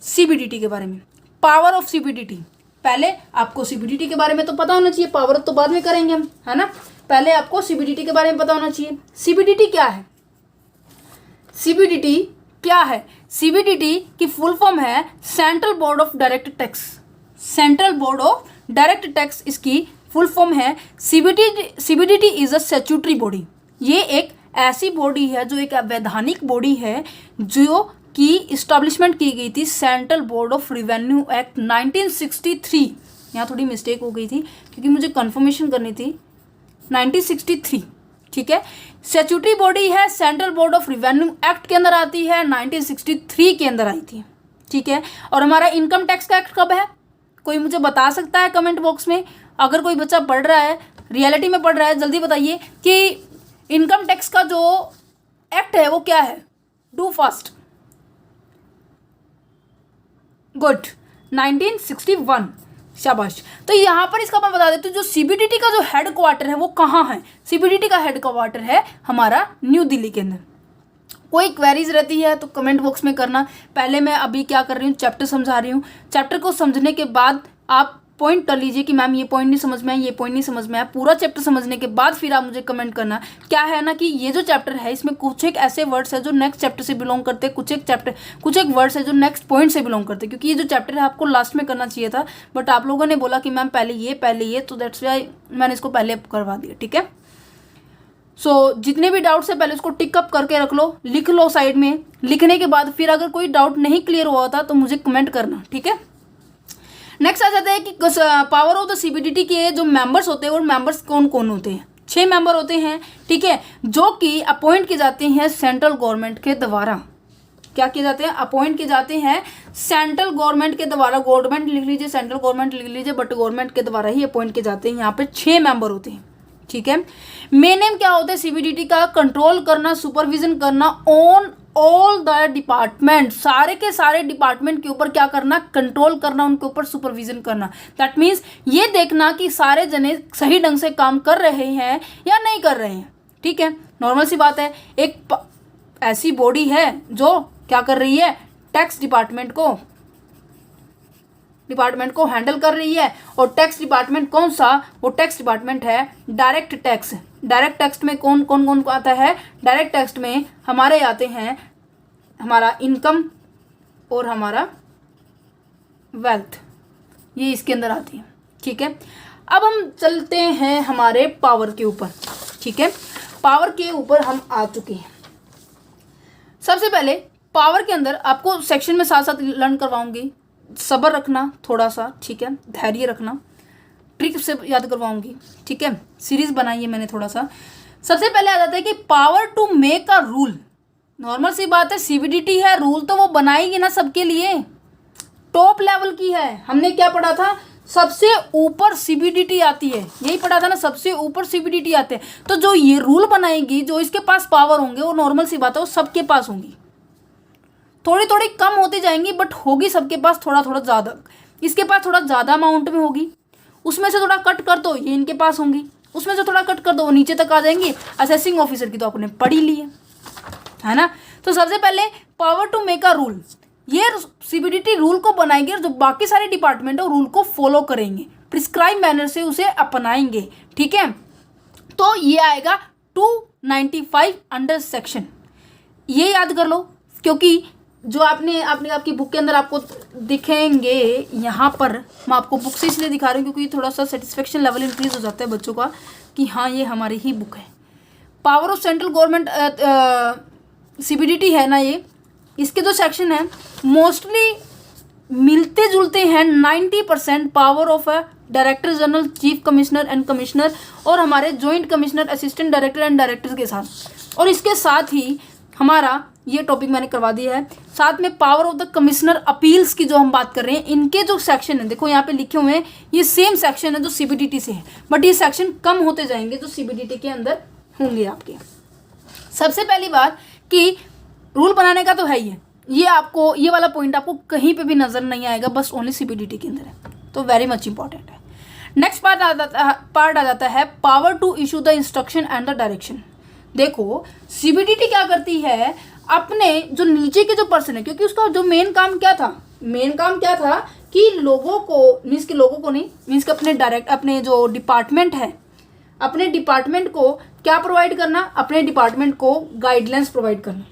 सीबीडीटी के बारे में। Power of CBDT. पहले आपको सीबीडीटी के बारे में तो पता होना चाहिए, पावर तो बाद में करेंगे हम, है ना। पहले आपको सीबीडीटी के बारे में पता होना चाहिए। सीबीडीटी क्या है? सीबीडीटी क्या है? सीबीडीटी की फुल फॉर्म है central board of direct tax. Central board of direct tax इसकी फुल फॉर्म है। CBDT is a statutory body. ये एक ऐसी बॉडी है जो एक वैधानिक बॉडी है जो की इस्टेब्लिशमेंट की गई थी central board of revenue act 1963। यहाँ थोड़ी मिस्टेक हो गई थी क्योंकि मुझे कंफर्मेशन करनी थी, 1963, ठीक है। स्टैट्यूटरी बॉडी है, central board of revenue act के अंदर आती है, 1963 के अंदर आई थी, ठीक है। और हमारा इनकम टैक्स का एक्ट कब है? कोई मुझे बता सकता है कमेंट बॉक्स में? अगर कोई बच्चा पढ़ रहा है, रियलिटी में पढ़ रहा है, जल्दी बताइए कि इनकम टैक्स का जो एक्ट है वो क्या है। Do fast. गुड, 1961, शाबाश। तो यहाँ पर इसका मैं बता देती हूँ, जो सीबीडीटी का जो हेड क्वार्टर है वो कहाँ है। सीबीडीटी का हेड क्वार्टर है हमारा न्यू दिल्ली के अंदर। कोई क्वेरीज रहती है तो कमेंट बॉक्स में करना। पहले मैं अभी क्या कर रही हूँ, चैप्टर समझा रही हूँ। चैप्टर को समझने के बाद आप पॉइंट कर लीजिए कि मैम ये पॉइंट नहीं समझ में आया, ये पॉइंट नहीं समझ में आया। पूरा चैप्टर समझने के बाद फिर आप मुझे कमेंट करना। क्या है ना कि ये जो चैप्टर है इसमें कुछ एक ऐसे वर्ड्स है जो नेक्स्ट चैप्टर से बिलोंग करते हैं, कुछ एक वर्ड्स है जो नेक्स्ट पॉइंट से बिलोंग करते हैं। क्योंकि ये जो चैप्टर है आपको लास्ट में करना चाहिए था, बट आप लोगों ने बोला कि मैम पहले ये, तो दैट्स वाई मैंने इसको पहले करवा दिया, ठीक है। सो जितने भी डाउट्स है पहले उसको टिक अप करके रख लो, लिख लो साइड में। लिखने के बाद फिर अगर कोई डाउट नहीं क्लियर हुआ था तो मुझे कमेंट करना, ठीक है। नेक्स्ट आ जाता है कि पावर ऑफ द सीबीडीटी के जो मेंबर्स होते हैं वो मेंबर्स कौन कौन होते हैं। 6 मेंबर होते हैं, ठीक है, जो कि अपॉइंट किए जाते हैं सेंट्रल गवर्नमेंट के द्वारा। क्या किए जाते हैं? अपॉइंट किए जाते हैं सेंट्रल गवर्नमेंट के द्वारा। गवर्नमेंट लिख लीजिए, सेंट्रल गवर्नमेंट लिख लीजिए, बट गवर्नमेंट के द्वारा ही अपॉइंट किए जाते हैं। यहाँ पे 6 मेंबर होते हैं, ठीक है। मेन एम क्या होता है सीबीडीटी का? कंट्रोल करना, सुपरविजन करना ऑन ऑल द डिपार्टमेंट। सारे के सारे डिपार्टमेंट के ऊपर क्या करना? कंट्रोल करना, उनके ऊपर सुपरविजन करना। दैट मीन्स ये देखना कि सारे जने सही ढंग से काम कर रहे हैं या नहीं कर रहे हैं, ठीक है। नॉर्मल सी बात है, एक ऐसी बॉडी है जो क्या कर रही है? टैक्स डिपार्टमेंट को हैंडल कर रही है। और टैक्स डिपार्टमेंट कौन सा? वो टैक्स डिपार्टमेंट है डायरेक्ट टैक्स। डायरेक्ट टैक्स में कौन कौन आता है? डायरेक्ट टैक्स में हमारे आते हैं हमारा इनकम और हमारा वेल्थ, ये इसके अंदर आती है, ठीक है। अब हम चलते हैं हमारे पावर के ऊपर, ठीक है। पावर के ऊपर हम आ चुके हैं। सबसे पहले पावर के अंदर आपको सेक्शन में साथ साथ लर्न करवाऊंगी। सब्र रखना थोड़ा सा, ठीक है, धैर्य रखना, ट्रिक से याद करवाऊंगी, ठीक है। सीरीज बनाई है मैंने थोड़ा सा। सबसे पहले आ जाता है कि power to make a rule. Normal सी बात है, सीबीडीटी है, रूल तो वो बनाएगी ना सबके लिए, टॉप लेवल की है। हमने क्या पढ़ा था? सबसे ऊपर सीबीडीटी आती है, यही पढ़ा था ना, सबसे ऊपर सीबीडीटी आते हैं। तो जो ये रूल बनाएगी, जो इसके पास पावर होंगे, वो नॉर्मल सी बात है वो सबके पास होंगी। थोड़ी थोड़ी कम होती जाएंगी बट होगी सबके पास थोड़ा थोड़ा ज़्यादा। इसके पास थोड़ा ज़्यादा अमाउंट में होगी, उसमें से थोड़ा कट कर दो ये इनके पास होंगी, उसमें से थोड़ा कट कर दो वो नीचे तक आ जाएंगी। असेसिंग ऑफिसर की तो आपने पढ़ ही ली है ना। तो सबसे पहले power to make a rule, ये सीबीडीटी रूल को बनाएंगे और जो बाकी सारे डिपार्टमेंट है रूल को फॉलो करेंगे, प्रिस्क्राइब मैनर से उसे अपनाएंगे, ठीक है। तो ये आएगा 295 अंडर सेक्शन, ये याद कर लो। क्योंकि जो आपकी बुक के अंदर आपको दिखेंगे, यहाँ पर मैं आपको बुक से इसलिए दिखा रही हूँ क्योंकि थोड़ा सा सेटिस्फेक्शन लेवल इंक्रीज हो जाता है बच्चों का कि हाँ ये हमारी ही बुक है। Power of central government CBDT है ना, ये इसके जो सेक्शन है मोस्टली मिलते जुलते हैं 90% power of director general, chief commissioner and commissioner और हमारे joint commissioner, assistant director and director के साथ। और इसके साथ ही हमारा ये टॉपिक मैंने करवा दिया है। साथ में power of the commissioner appeals की जो हम बात कर रहे हैं, इनके जो सेक्शन है देखो यहाँ पे लिखे हुए हैं, ये सेम सेक्शन है जो सीबीडीटी से है, बट ये सेक्शन कम होते जाएंगे जो सीबीडीटी के अंदर होंगे आपके। सबसे पहली बात कि रूल बनाने का तो है ही है, ये आपको ये वाला पॉइंट आपको कहीं पे भी नजर नहीं आएगा, बस ओनली सीबीडीटी के अंदर है, तो वेरी मच इंपॉर्टेंट है। नेक्स्ट पार्ट आ जाता है power to issue the instruction and the direction. देखो सीबीडीटी क्या करती है, अपने जो नीचे के जो पर्सन है, क्योंकि उसका जो मेन काम क्या था कि लोगों को मीन्स कि लोगों को नहीं, मीन्स कि अपने जो डिपार्टमेंट है, अपने डिपार्टमेंट को क्या प्रोवाइड करना, अपने डिपार्टमेंट को गाइडलाइंस प्रोवाइड करना,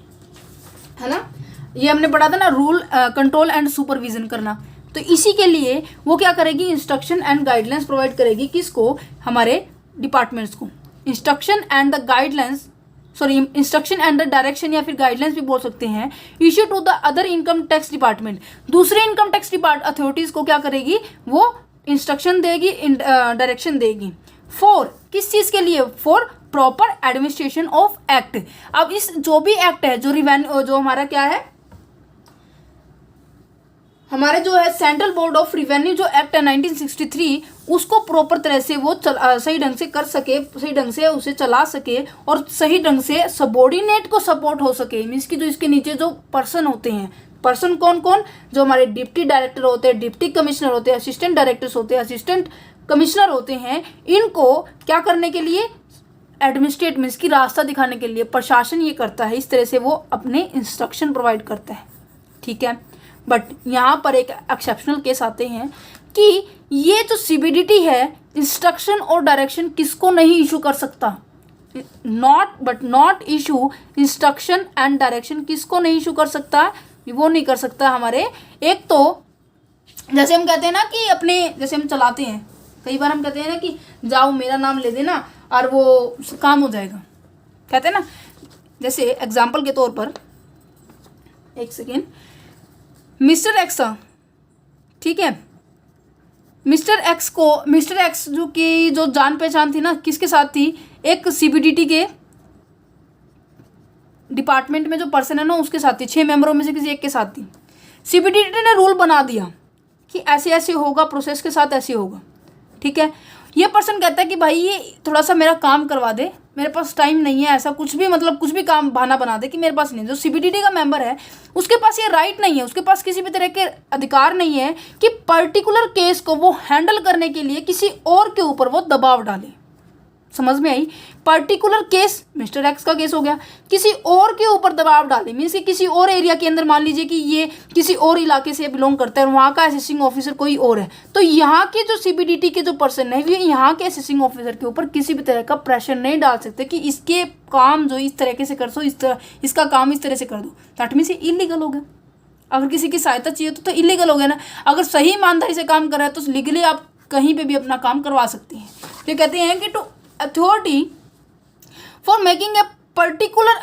है ना। ये हमने पढ़ा था ना, रूल कंट्रोल एंड सुपरविजन करना। तो इसी के लिए वो क्या करेगी, इंस्ट्रक्शन एंड गाइडलाइंस प्रोवाइड करेगी, किसको, हमारे डिपार्टमेंट्स को। Instruction and the guidelines, sorry instruction and the direction या फिर गाइडलाइंस भी बोल सकते हैं, issue to the other income tax department. दूसरे इनकम टैक्स अथॉरिटीज को क्या करेगी, वो इंस्ट्रक्शन देगी, डायरेक्शन देगी। फॉर किस चीज के लिए, for proper administration of act. अब इस जो भी एक्ट है, जो हमारा क्या है, हमारे जो है सेंट्रल बोर्ड ऑफ रिवेन्यू जो एक्ट है 1963, उसको प्रॉपर तरह से वो सही ढंग से कर सके, सही ढंग से उसे चला सके और सही ढंग से सबॉर्डिनेट को सपोर्ट हो सके। मीन्स कि जो इसके नीचे जो पर्सन होते हैं, पर्सन कौन कौन, जो हमारे डिप्टी डायरेक्टर होते हैं, डिप्टी कमिश्नर होते हैं, असिस्टेंट डायरेक्टर्स होते हैं, असिस्टेंट कमिश्नर होते हैं, इनको क्या करने के लिए, एडमिनिस्ट्रेट मीन्स की रास्ता दिखाने के लिए प्रशासन ये करता है। इस तरह से वो अपने इंस्ट्रक्शन प्रोवाइड करता है, ठीक है। बट यहाँ पर एक एक्सेप्शनल केस आते हैं कि ये जो सीबीडीटी है, इंस्ट्रक्शन और डायरेक्शन किसको नहीं इशू कर सकता, not issue instruction and direction, किसको नहीं इशू कर सकता, वो नहीं कर सकता हमारे। एक तो जैसे हम कहते हैं ना कि अपने, जैसे हम चलाते हैं, कई बार हम कहते हैं ना कि जाओ मेरा नाम ले देना और वो काम हो जाएगा, कहते हैं ना। जैसे एग्जाम्पल के तौर पर, एक सेकेंड, मिस्टर एक्स, ठीक है, मिस्टर एक्स जो कि जो जान पहचान थी ना, किसके साथ थी, एक सीबीडीटी के डिपार्टमेंट में जो पर्सन है ना उसके साथ थी, 6 मेंबरों में से किसी एक के साथ थी। सीबीडीटी ने रूल बना दिया कि ऐसे ऐसे होगा, प्रोसेस के साथ ऐसे होगा, ठीक है। ये पर्सन कहता है कि भाई ये थोड़ा सा मेरा काम करवा दे, मेरे पास टाइम नहीं है, ऐसा कुछ भी, मतलब कुछ भी काम बहाना बना दे कि मेरे पास नहीं। जो सीबीडीटी का मेंबर है उसके पास ये राइट नहीं है, उसके पास किसी भी तरह के अधिकार नहीं है कि पर्टिकुलर केस को वो हैंडल करने के लिए किसी और के ऊपर वो दबाव डाले। समझ में आई। पर्टिकुलर केस मिस्टर एक्स का केस हो गया, किसी और के ऊपर दबाव डाले मीन्स कि किसी और एरिया के अंदर, मान लीजिए कि ये किसी और इलाके से बिलोंग करता है और वहाँ का असेसिंग ऑफिसर कोई और है, तो यहाँ के जो सीबीडीटी के जो पर्सन है, ये यहाँ के असेसिंग ऑफिसर के ऊपर किसी भी तरह का प्रेशर नहीं डाल सकते कि इसके काम जो इस तरीके से कर दो, इसका काम इस तरह से कर दो। दैट मीन्स ये इलीगल हो गया। अगर किसी की सहायता चाहिए तो इलीगल हो गया ना। अगर सही ईमानदारी से काम कर रहा है तो लीगली आप कहीं पर भी अपना काम करवा सकते हैं। तो कहते हैं कि to authority for making a particular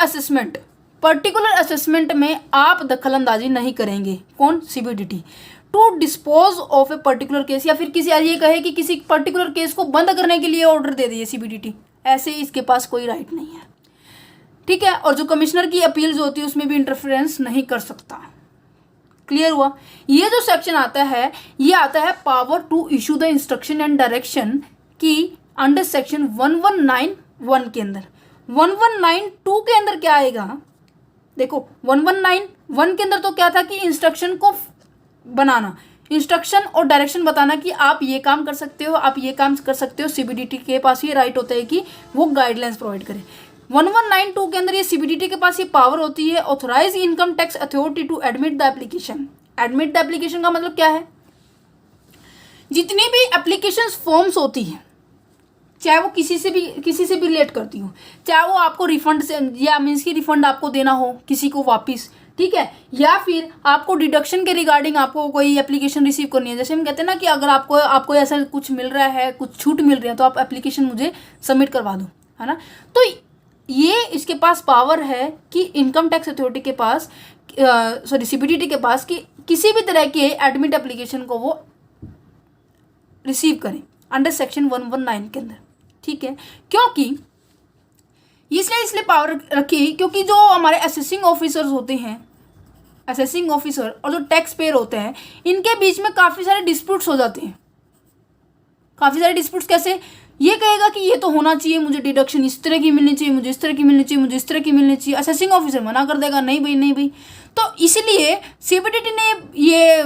assessment में आप दखलंदाजी नहीं करेंगे। कौन? CBDT. To dispose of a particular case, या फिर किसी ये कहे कि किसी पर्टिकुलर केस को बंद करने के लिए ऑर्डर दे दिए सीबीडीटी, ऐसे इसके पास कोई राइट नहीं है, ठीक है। और जो कमिश्नर की अपील जो होती है उसमें भी इंटरफेरेंस नहीं कर सकता। क्लियर हुआ। ये जो सेक्शन आता है ये आता है power to issue the instruction and direction की अंडर सेक्शन 1191 के अंदर। 1192 के अंदर क्या आएगा? देखो 1191 के अंदर तो क्या था कि इंस्ट्रक्शन को बनाना, इंस्ट्रक्शन और डायरेक्शन बताना कि आप ये काम कर सकते हो, आप ये काम कर सकते हो। सीबीडीटी के पास ये राइट होता है कि वो गाइडलाइंस प्रोवाइड करे। 1192 के अंदर ये सीबीडीटी के पास ये पावर होती है, authorise income tax authority to admit the application. Admit the application का मतलब क्या है? जितनी भी एप्लीकेशन फॉर्म्स होती है, चाहे वो किसी से भी रिलेट करती हो, चाहे वो आपको रिफंड से या मीन्स की रिफंड आपको देना हो किसी को वापस, ठीक है, या फिर आपको डिडक्शन के रिगार्डिंग आपको कोई एप्लीकेशन रिसीव करनी है। जैसे हम कहते हैं ना कि अगर आपको ऐसा कुछ मिल रहा है, कुछ छूट मिल रही है, तो आप एप्लीकेशन मुझे सबमिट करवा दो, है ना। तो ये इसके पास पावर है कि इनकम टैक्स अथॉरिटी के पास, सॉरी सीबीडीटी के पास, कि किसी भी तरह के एडमिट एप्लीकेशन को वो रिसीव करें अंडर सेक्शन 119 के अंदर, ठीक है। क्योंकि इसलिए पावर रखी क्योंकि जो हमारे असेसिंग ऑफिसर्स होते हैं, असेसिंग ऑफिसर और जो टैक्स पेयर होते हैं, इनके बीच में काफ़ी सारे डिस्प्यूट्स हो जाते हैं। काफ़ी सारे डिस्प्यूट्स कैसे? ये कहेगा कि ये तो होना चाहिए, मुझे डिडक्शन इस तरह की मिलनी चाहिए, मुझे इस तरह की मिलनी चाहिए, मुझे इस तरह की मिलनी चाहिए। असेसिंग ऑफिसर मना कर देगा, नहीं भाई नहीं भाई। तो इसलिए सीबीडीटी ने ये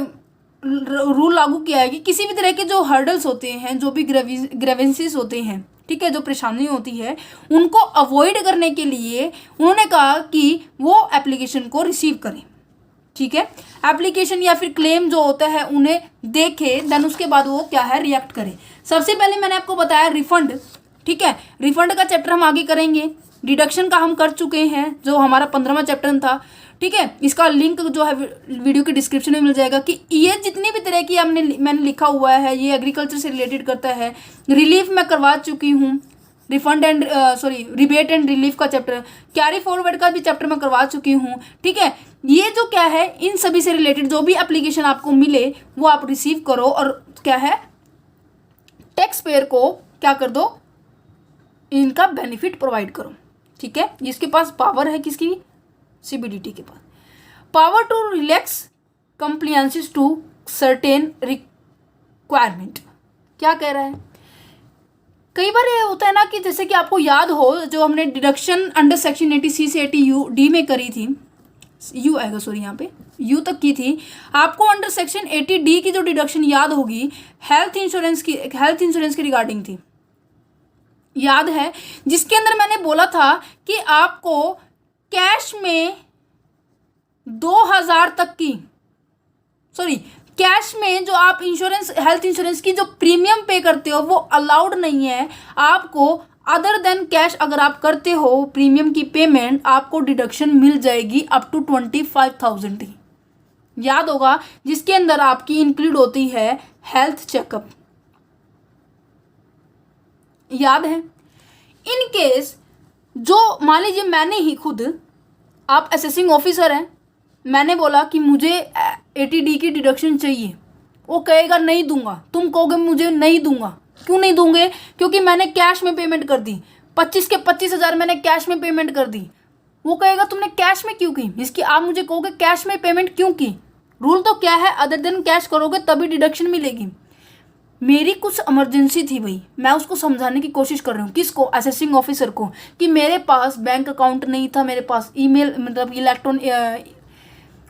रूल लागू किया है कि किसी भी तरह के जो हर्डल्स होते हैं, जो भी ग्रेवेंसीज होते हैं, ठीक है, जो परेशानी होती है, उनको अवॉइड करने के लिए उन्होंने कहा कि वो एप्लीकेशन को रिसीव करें। ठीक है। एप्लीकेशन या फिर क्लेम जो होता है उन्हें देखे, देन उसके बाद वो क्या है रिएक्ट करे। सबसे पहले मैंने आपको बताया रिफंड, ठीक है। रिफंड का चैप्टर हम आगे करेंगे। डिडक्शन का हम कर चुके हैं, जो हमारा 15वां चैप्टर था, ठीक है। इसका लिंक जो है वीडियो के डिस्क्रिप्शन में मिल जाएगा कि ये जितनी भी तरह की मैंने लिखा हुआ है ये एग्रीकल्चर से रिलेटेड करता है। रिलीफ मैं करवा चुकी हूँ, refund and rebate and relief का चैप्टर, कैरी फॉरवर्ड का भी चैप्टर मैं करवा चुकी हूँ, ठीक है। ये जो क्या है इन सभी से रिलेटेड जो भी एप्लीकेशन आपको मिले वो आप रिसीव करो और क्या है टैक्स पेयर को क्या कर दो, इनका बेनिफिट प्रोवाइड करो, ठीक है। जिसके पास पावर है, किसकी, सीबीडीटी के पास, power to relax compliances to certain requirement. क्या कह रहा है, कई बार ये होता है ना कि जैसे कि आपको याद हो जो हमने डिडक्शन अंडर सेक्शन 80C से 80D में करी थी, यू आएगा सॉरी यहाँ पे यू तक की थी, आपको अंडर सेक्शन 80D की जो डिडक्शन याद होगी हेल्थ इंश्योरेंस की रिगार्डिंग थी, याद है, जिसके अंदर मैंने बोला था कि आपको कैश में 2000 तक की कैश में जो आप इंश्योरेंस हेल्थ इंश्योरेंस की जो प्रीमियम पे करते हो वो अलाउड नहीं है आपको। अदर देन कैश अगर आप करते हो प्रीमियम की पेमेंट, आपको डिडक्शन मिल जाएगी अप टू 25,000 की, याद होगा, जिसके अंदर आपकी इंक्लूड होती है हेल्थ चेकअप, याद है। इन केस जो मान लीजिए मैंने ही खुद, आप असेसिंग ऑफिसर हैं, मैंने बोला कि मुझे 80D की डिडक्शन चाहिए, वो कहेगा नहीं दूंगा, तुम कहोगे मुझे नहीं दूंगा, क्यों नहीं दूंगे, क्योंकि मैंने कैश में पेमेंट कर दी, 25 के 25,000 मैंने कैश में पेमेंट कर दी, वो कहेगा तुमने कैश में क्यों की, इसकी आप मुझे कहोगे कैश में पेमेंट क्यों की, रूल तो क्या है अदर देन कैश करोगे तभी डिडक्शन मिलेगी। मेरी कुछ इमरजेंसी थी भाई, मैं उसको समझाने की कोशिश कर रही हूँ, किसको, असेसिंग ऑफिसर को, कि मेरे पास बैंक अकाउंट नहीं था, मेरे पास ईमेल मतलब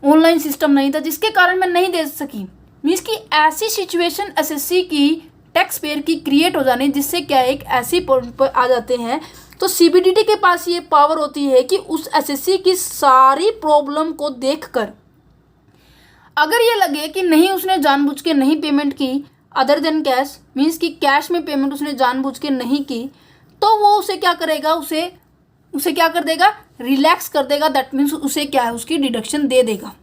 ऑनलाइन सिस्टम नहीं था, जिसके कारण मैं नहीं दे सकी। मीन्स कि ऐसी सिचुएशन एसएससी की टैक्स पेयर की क्रिएट हो जानी, जिससे क्या एक ऐसी पॉइंट पर आ जाते हैं, तो सीबीडीटी के पास ये पावर होती है कि उस एसएससी की सारी प्रॉब्लम को देखकर अगर ये लगे कि नहीं उसने जानबूझ के नहीं पेमेंट की अदर देन कैश, मीन्स कि कैश में पेमेंट उसने जानबूझ के नहीं की, तो वो उसे क्या करेगा, उसे क्या कर देगा, रिलैक्स कर देगा। दैट मीन्स उसे क्या है उसकी डिडक्शन दे देगा।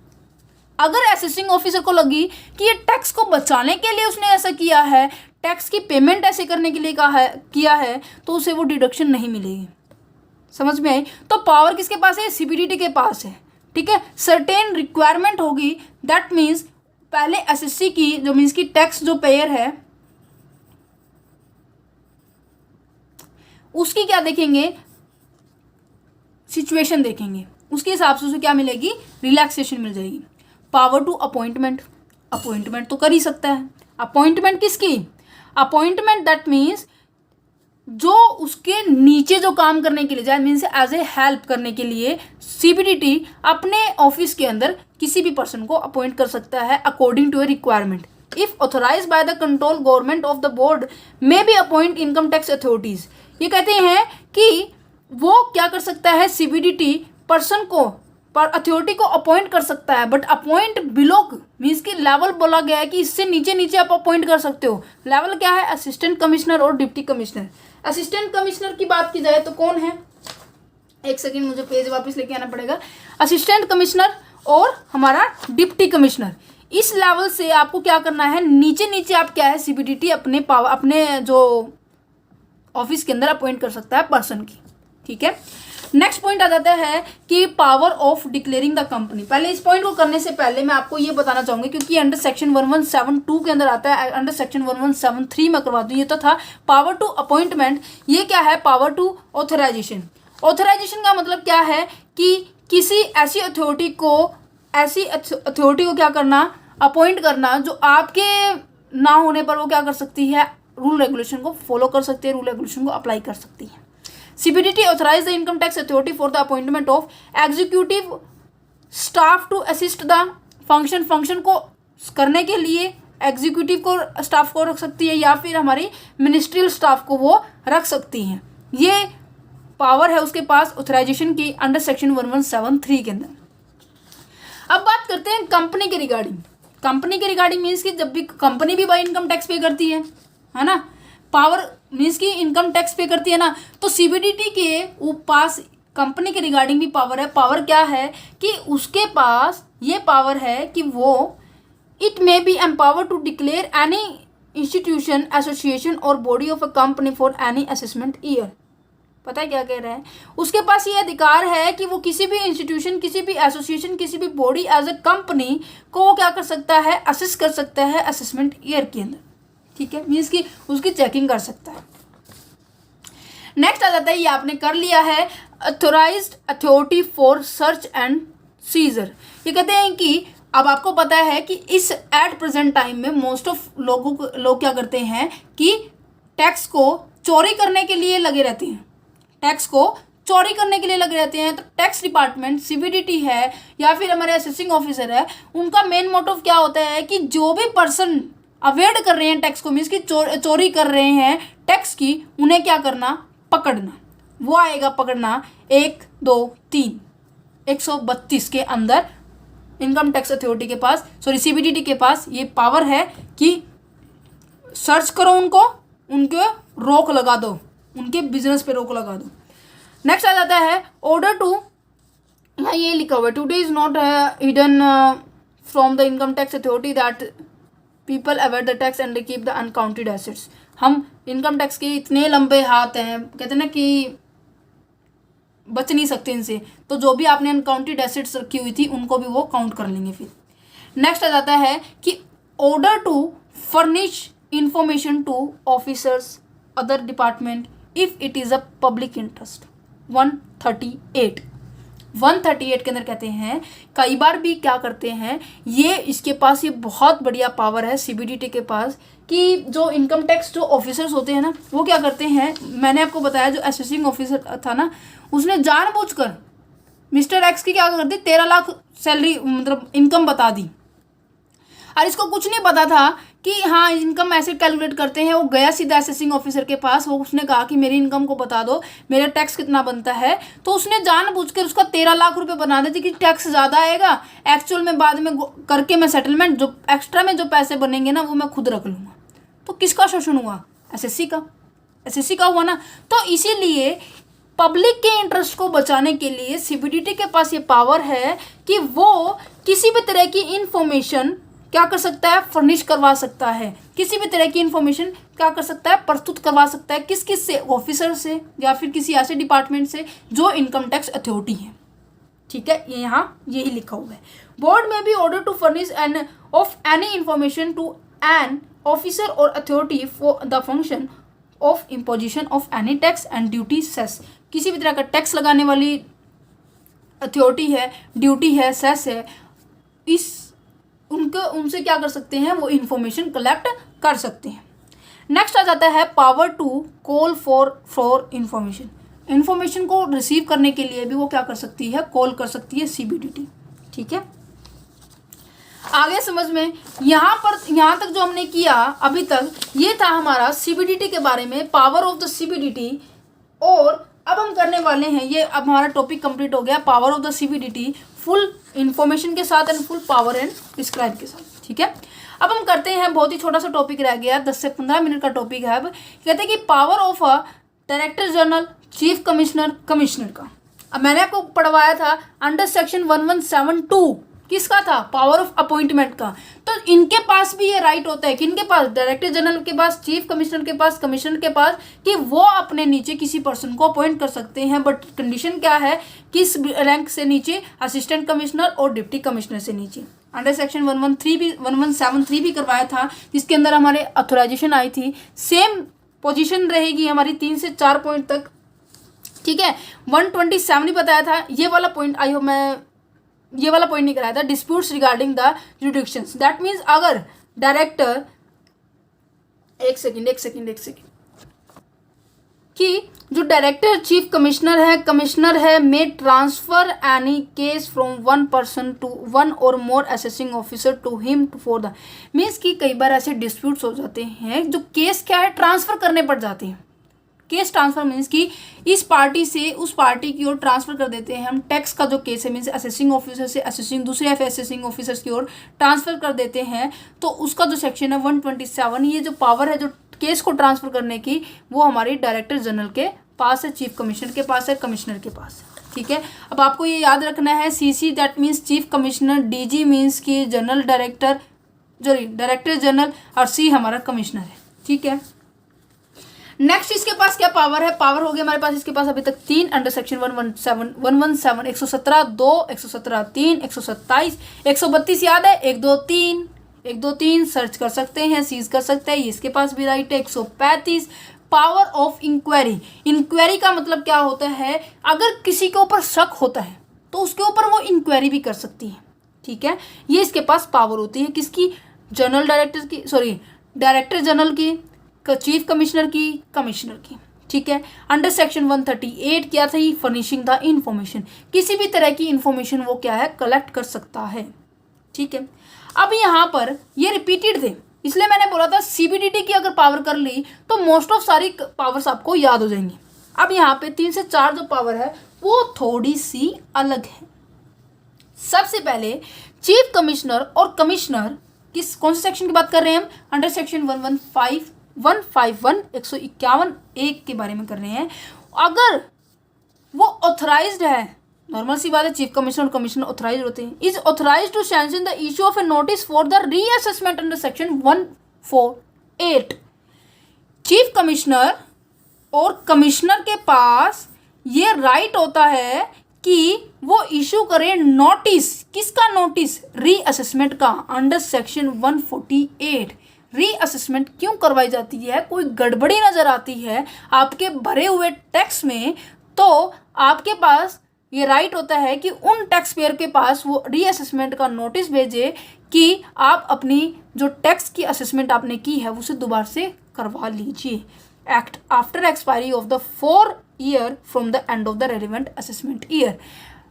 अगर असेसिंग ऑफिसर को लगी कि ये टैक्स को बचाने के लिए उसने ऐसा किया है, टैक्स की पेमेंट ऐसे करने के लिए किया है, तो उसे वो डिडक्शन नहीं मिलेगी। समझ में आई। तो पावर किसके पास है, सीबीडीटी के पास है, ठीक है। सर्टेन रिक्वायरमेंट होगी, दैट मीन्स पहले एसएससी की जो मीन्स की टैक्स जो पेयर है उसकी क्या देखेंगे, सिचुएशन देखेंगे, उसके हिसाब से उसे क्या मिलेगी, रिलैक्सेशन मिल जाएगी। पावर टू अपॉइंटमेंट, अपॉइंटमेंट तो कर ही सकता है। अपॉइंटमेंट किसकी, अपॉइंटमेंट दैट मीन्स जो उसके नीचे जो काम करने के लिए जाए, मीन्स एज ए हेल्प करने के लिए सीबीडीटी अपने ऑफिस के अंदर किसी भी पर्सन को अपॉइंट कर सकता है according to a requirement. If authorise by the control government of the board may be appoint income tax authorities. ये कहते हैं कि वो क्या कर सकता है, सीबीडीटी पर्सन को पर अथॉरिटी को अपॉइंट कर सकता है, बट अपॉइंट बिलो मीन्स की लेवल बोला गया है कि इससे नीचे नीचे आप अपॉइंट कर सकते हो। लेवल क्या है, असिस्टेंट कमिश्नर और डिप्टी कमिश्नर। असिस्टेंट कमिश्नर की बात की जाए तो कौन है, एक सेकेंड मुझे पेज वापस लेके आना पड़ेगा। असिस्टेंट कमिश्नर और हमारा डिप्टी कमिश्नर, इस लेवल से आपको क्या करना है, नीचे नीचे आप क्या है सीबीडीटी अपने जो ऑफिस के अंदर अपॉइंट कर सकता है पर्सन की, ठीक है। नेक्स्ट पॉइंट आ जाता है कि power of declaring the company. पहले इस पॉइंट को करने से पहले मैं आपको ये बताना चाहूंगी, क्योंकि अंडर सेक्शन 1172 के अंदर आता है, अंडर सेक्शन 1173 में करवा दूँ। ये तो था पावर टू अपॉइंटमेंट, ये क्या है, पावर टू ऑथराइजेशन। ऑथराइजेशन का मतलब क्या है कि किसी ऐसी अथॉरिटी को क्या करना, अपॉइंट करना, जो आपके ना होने पर वो क्या कर सकती है, रूल रेगुलेशन को फॉलो कर सकती है, रूल रेगुलेशन को अप्लाई कर सकती है। CBDT authorize the income tax authority for the appointment of executive staff to assist the function को करने के लिए एग्जीक्यूटिव को स्टाफ को रख सकती है, या फिर हमारी मिनिस्ट्रियल स्टाफ को वो रख सकती हैं। ये पावर है उसके पास ऑथराइजेशन की अंडर सेक्शन 1173 के अंदर। अब बात करते हैं कंपनी के रिगार्डिंग। कंपनी के रिगार्डिंग मीन्स कि जब भी कंपनी भी भाई इनकम टैक्स पे करती है ना, पावर मीन्स कि इनकम टैक्स पे करती है ना, तो सीबीडीटी के पास कंपनी के रिगार्डिंग भी पावर है। पावर क्या है कि उसके पास ये पावर है कि वो it may be empower to declare any institution, association और body of a company for any assessment year. पता है क्या कह रहा है, उसके पास ये अधिकार है कि वो किसी भी इंस्टीट्यूशन, किसी भी एसोसिएशन, किसी भी बॉडी एज अ कंपनी को वो क्या कर सकता है, असेस कर सकता है असेसमेंट ईयर के अंदर। ठीक है, मीन्स कि उसकी चेकिंग कर सकता है। नेक्स्ट आ जाता है, ये आपने कर लिया है, authorised authority for search and seizure. ये कहते हैं कि अब आपको पता है कि इस एट प्रेजेंट टाइम में मोस्ट ऑफ लोग क्या करते हैं कि टैक्स को चोरी करने के लिए लगे रहते हैं, टैक्स को चोरी करने के लिए लगे रहते हैं। तो टैक्स डिपार्टमेंट, सीबीडीटी है या फिर हमारे असेसिंग ऑफिसर है, उनका मेन मोटिव क्या होता है कि जो भी पर्सन अवॉइड कर रहे हैं टैक्स को, मीन्स कि चोरी कर रहे हैं टैक्स की, उन्हें क्या करना, पकड़ना। वो आएगा पकड़ना 1, 2, 3 132 के अंदर इनकम टैक्स अथॉरिटी के पास, सॉरी सीबीडीटी के पास ये पावर है कि सर्च करो उनको, उनके रोक लगा दो, उनके बिजनेस पे रोक लगा दो। नेक्स्ट आ जाता है ऑर्डर टू, यहाँ ये लिखा हुआ है, today is not hidden from the income tax authority that people avoid the tax and keep the uncounted assets. हम इनकम टैक्स के इतने लंबे हाथ हैं, कहते हैं ना कि बच नहीं सकते इनसे, तो जो भी आपने अनकाउंटेड एसेट्स रखी हुई थी उनको भी वो काउंट कर लेंगे। फिर नेक्स्ट आ जाता है कि order to furnish information to officers other department if it is a public interest. 138 के अंदर कहते हैं, कई बार भी क्या करते हैं ये, इसके पास ये बहुत बढ़िया पावर है सीबीडीटी के पास कि जो इनकम टैक्स जो ऑफिसर्स होते हैं ना, वो क्या करते हैं, मैंने आपको बताया जो असेसिंग ऑफिसर था ना, उसने जानबूझकर मिस्टर एक्स की क्या कर दी, 13 लाख सैलरी मतलब इनकम बता दी, और इसको कुछ नहीं पता था कि हाँ इनकम ऐसे कैलकुलेट करते हैं। वो गया सीधा असेसिंग ऑफिसर के पास, वो उसने कहा कि मेरी इनकम को बता दो, मेरा टैक्स कितना बनता है, तो उसने जानबूझकर उसका 13 लाख रुपए बना देती कि टैक्स ज़्यादा आएगा, एक्चुअल में बाद में करके मैं सेटलमेंट जो एक्स्ट्रा में जो पैसे बनेंगे ना वो मैं खुद रख लूँगा। तो किसका शोषण हुआ, एसएससी का हुआ ना। तो इसीलिए पब्लिक के इंटरेस्ट को बचाने के लिए सीबीडीटी के पास ये पावर है कि वो किसी भी तरह की इंफॉर्मेशन क्या कर सकता है, फर्निश करवा सकता है, किसी भी तरह की इंफॉर्मेशन क्या कर सकता है, प्रस्तुत करवा सकता है, किस से, ऑफिसर से या फिर किसी ऐसे डिपार्टमेंट से जो इनकम टैक्स अथॉरिटी है। ठीक है, ये यहाँ यही लिखा हुआ है। बोर्ड में भी order to furnish an of any information to an officer और authority for the function of imposition of any tax and duty cess. किसी भी तरह का टैक्स लगाने वाली अथॉरिटी है, ड्यूटी है, सेस है, उनसे क्या कर सकते हैं, वो इंफॉर्मेशन कलेक्ट कर सकते हैं। नेक्स्ट आ जाता है power to call for information को रिसीव करने के लिए भी वो क्या कर सकती है, कॉल कर सकती है सीबीडीटी। ठीक है, आगे समझ में, यहाँ तक जो हमने किया अभी तक ये था हमारा सीबीडीटी के बारे में, पावर ऑफ द सीबीडीटी। और अब हम करने वाले हैं, ये अब हमारा टॉपिक कंप्लीट हो गया, power of the CBDT full information के साथ and full power and describe के साथ। ठीक है, अब हम करते हैं, बहुत ही छोटा सा टॉपिक रह गया, 10 से 15 मिनट का टॉपिक है। अब कहते हैं कि power of a director general, chief commissioner का। अब मैंने आपको पढ़वाया था अंडर सेक्शन 1172 किसका था, पावर ऑफ अपॉइंटमेंट का। तो इनके पास भी ये राइट होता है, किनके पास, डायरेक्टर जनरल के पास, चीफ कमिश्नर के पास, कमिश्नर के पास, कि वो अपने नीचे किसी पर्सन को अपॉइंट कर सकते हैं। बट कंडीशन क्या है, किस रैंक से नीचे, असिस्टेंट कमिश्नर और डिप्टी कमिश्नर से नीचे। अंडर सेक्शन 1173 भी करवाया था, जिसके अंदर हमारे ऑथोराइजेशन आई थी। सेम पोजीशन रहेगी हमारी 3 से 4 पॉइंट तक। ठीक है, 127 भी बताया था, ये वाला पॉइंट आई हो, मैं ये वाला पॉइंट नहीं कराया था, disputes regarding the jurisdictions. That means अगर डायरेक्टर, एक सेकेंड कि जो डायरेक्टर, चीफ कमिश्नर है may transfer any case from one person to one और more assessing officer to him for the, means कि कई बार ऐसे डिस्प्यूट्स हो जाते हैं जो केस क्या है, ट्रांसफर करने पड़ जाते हैं। केस ट्रांसफर मीन्स कि इस पार्टी से उस पार्टी की ओर ट्रांसफर कर देते हैं हम टैक्स का जो केस है, मीन्स असेसिंग ऑफिसर से असेसिंग दूसरे असेसिंग ऑफिसर्स की ओर ट्रांसफर कर देते हैं, तो उसका जो सेक्शन है 127, ये जो पावर है जो केस को ट्रांसफर करने की, वो हमारी डायरेक्टर जनरल के पास है, चीफ कमिश्नर के पास है, कमिश्नर के पास है। ठीक है, अब आपको ये याद रखना है, CC that means chief commissioner, DG means की जनरल डायरेक्टर, डायरेक्टर जनरल, और सी हमारा कमिश्नर है। ठीक है, नेक्स्ट इसके पास क्या पावर है, पावर हो गया हमारे पास इसके पास अभी तक 3 अंडर सेक्शन 117, 117 2, 117 3, 127, 132 याद है, 1 2 3, 1 2 3 सर्च कर सकते हैं, सीज कर सकते हैं, ये इसके पास भी राइट है। 135 पावर ऑफ इंक्वायरी, इंक्वायरी का मतलब क्या होता है, अगर किसी के ऊपर शक होता है तो उसके ऊपर वो इंक्वायरी भी कर सकती है। ठीक है, ये इसके पास पावर होती है, किसकी, जनरल डायरेक्टर की, सॉरी डायरेक्टर जनरल की, चीफ कमिश्नर की, कमिश्नर की। ठीक है, अंडर सेक्शन 138 क्या थी, फर्निशिंग द इंफॉर्मेशन, किसी भी तरह की इंफॉर्मेशन वो क्या है, कलेक्ट कर सकता है। ठीक है, अब यहाँ पर ये रिपीटेड थे, इसलिए मैंने बोला था सीबीडीटी की अगर पावर कर ली तो मोस्ट ऑफ सारी पावर्स आपको याद हो जाएंगी। अब यहाँ पे 3 से 4 जो पावर है वो थोड़ी सी अलग है। सबसे पहले चीफ कमिश्नर और कमिश्नर किस कौन से सेक्शन की बात कर रहे हैं हम, अंडर सेक्शन 115, 151, 151 1 के बारे में कर रहे हैं। अगर वो ऑथराइज्ड है, नॉर्मल सी बात है, चीफ कमिश्नर और कमिश्नर ऑथराइज होते हैं, is authorised to sanction the issue of a notice for the reassessment under section 148। Chief commissioner और कमिश्नर के पास ये राइट होता है कि वो इशू करे नोटिस, किसका नोटिस, रीअसेसमेंट का, अंडर सेक्शन 148। रीअसेसमेंट क्यों करवाई जाती है, कोई गड़बड़ी नजर आती है आपके भरे हुए टैक्स में, तो आपके पास ये राइट होता है कि उन टैक्स पेयर के पास वो रीअसेसमेंट का नोटिस भेजे कि आप अपनी जो टैक्स की असेसमेंट आपने की है उसे दोबारा से करवा लीजिए। Act after expiry of the 4 year from the end of the relevant assessment year,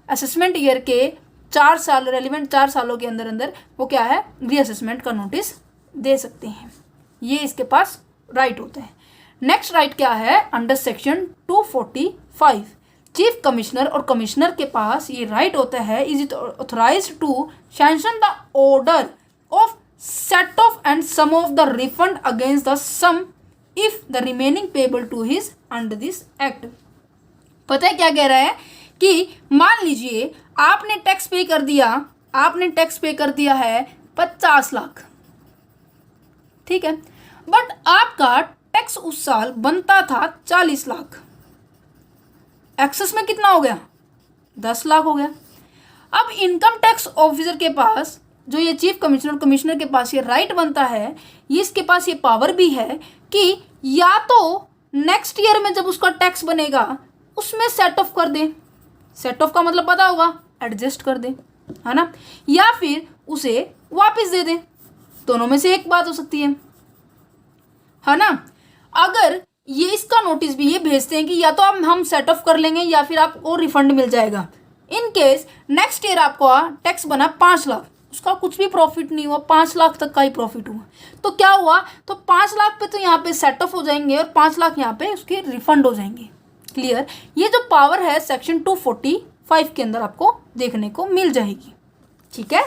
assessment year के 4 साल, रेलिवेंट 4 सालों के अंदर अंदर वो क्या है, रीअसेसमेंट का नोटिस दे सकते हैं, ये इसके पास राइट होता है। नेक्स्ट राइट क्या है, अंडर सेक्शन 245 चीफ कमिश्नर और कमिश्नर के पास ये राइट होता है, is it authorised to sanction the order of set off and sum of the refund against the sum if the remaining payable to his under this act. पता है क्या कह रहा है कि मान लीजिए आपने टैक्स पे कर दिया, आपने टैक्स पे कर दिया है 50 लाख, ठीक है, बट आपका टैक्स उस साल बनता था 40 लाख, एक्सेस में कितना हो गया, 10 लाख हो गया। अब इनकम टैक्स ऑफिसर के पास, जो ये चीफ कमिश्नर कमिश्नर के पास ये राइट बनता है, ये इसके पास ये पावर भी है कि या तो नेक्स्ट ईयर में जब उसका टैक्स बनेगा उसमें सेट ऑफ कर दे, सेट ऑफ का मतलब पता होगा, एडजस्ट कर दे, है ना, या फिर उसे वापस दे दे, दोनों में से एक बात हो सकती है ना। अगर ये इसका नोटिस भी ये भेजते हैं कि या तो हम सेट ऑफ कर लेंगे या फिर आपको रिफंड मिल जाएगा। इन केस नेक्स्ट ईयर आपको टैक्स बना 5 लाख, उसका कुछ भी प्रॉफिट नहीं हुआ, 5 लाख तक का ही प्रॉफिट हुआ, तो क्या हुआ, तो 5 लाख पे तो यहाँ पे सेट ऑफ हो जाएंगे और 5 लाख यहाँ पे उसके रिफंड हो जाएंगे। क्लियर, ये जो पावर है सेक्शन 245 के अंदर आपको देखने को मिल जाएगी। ठीक है,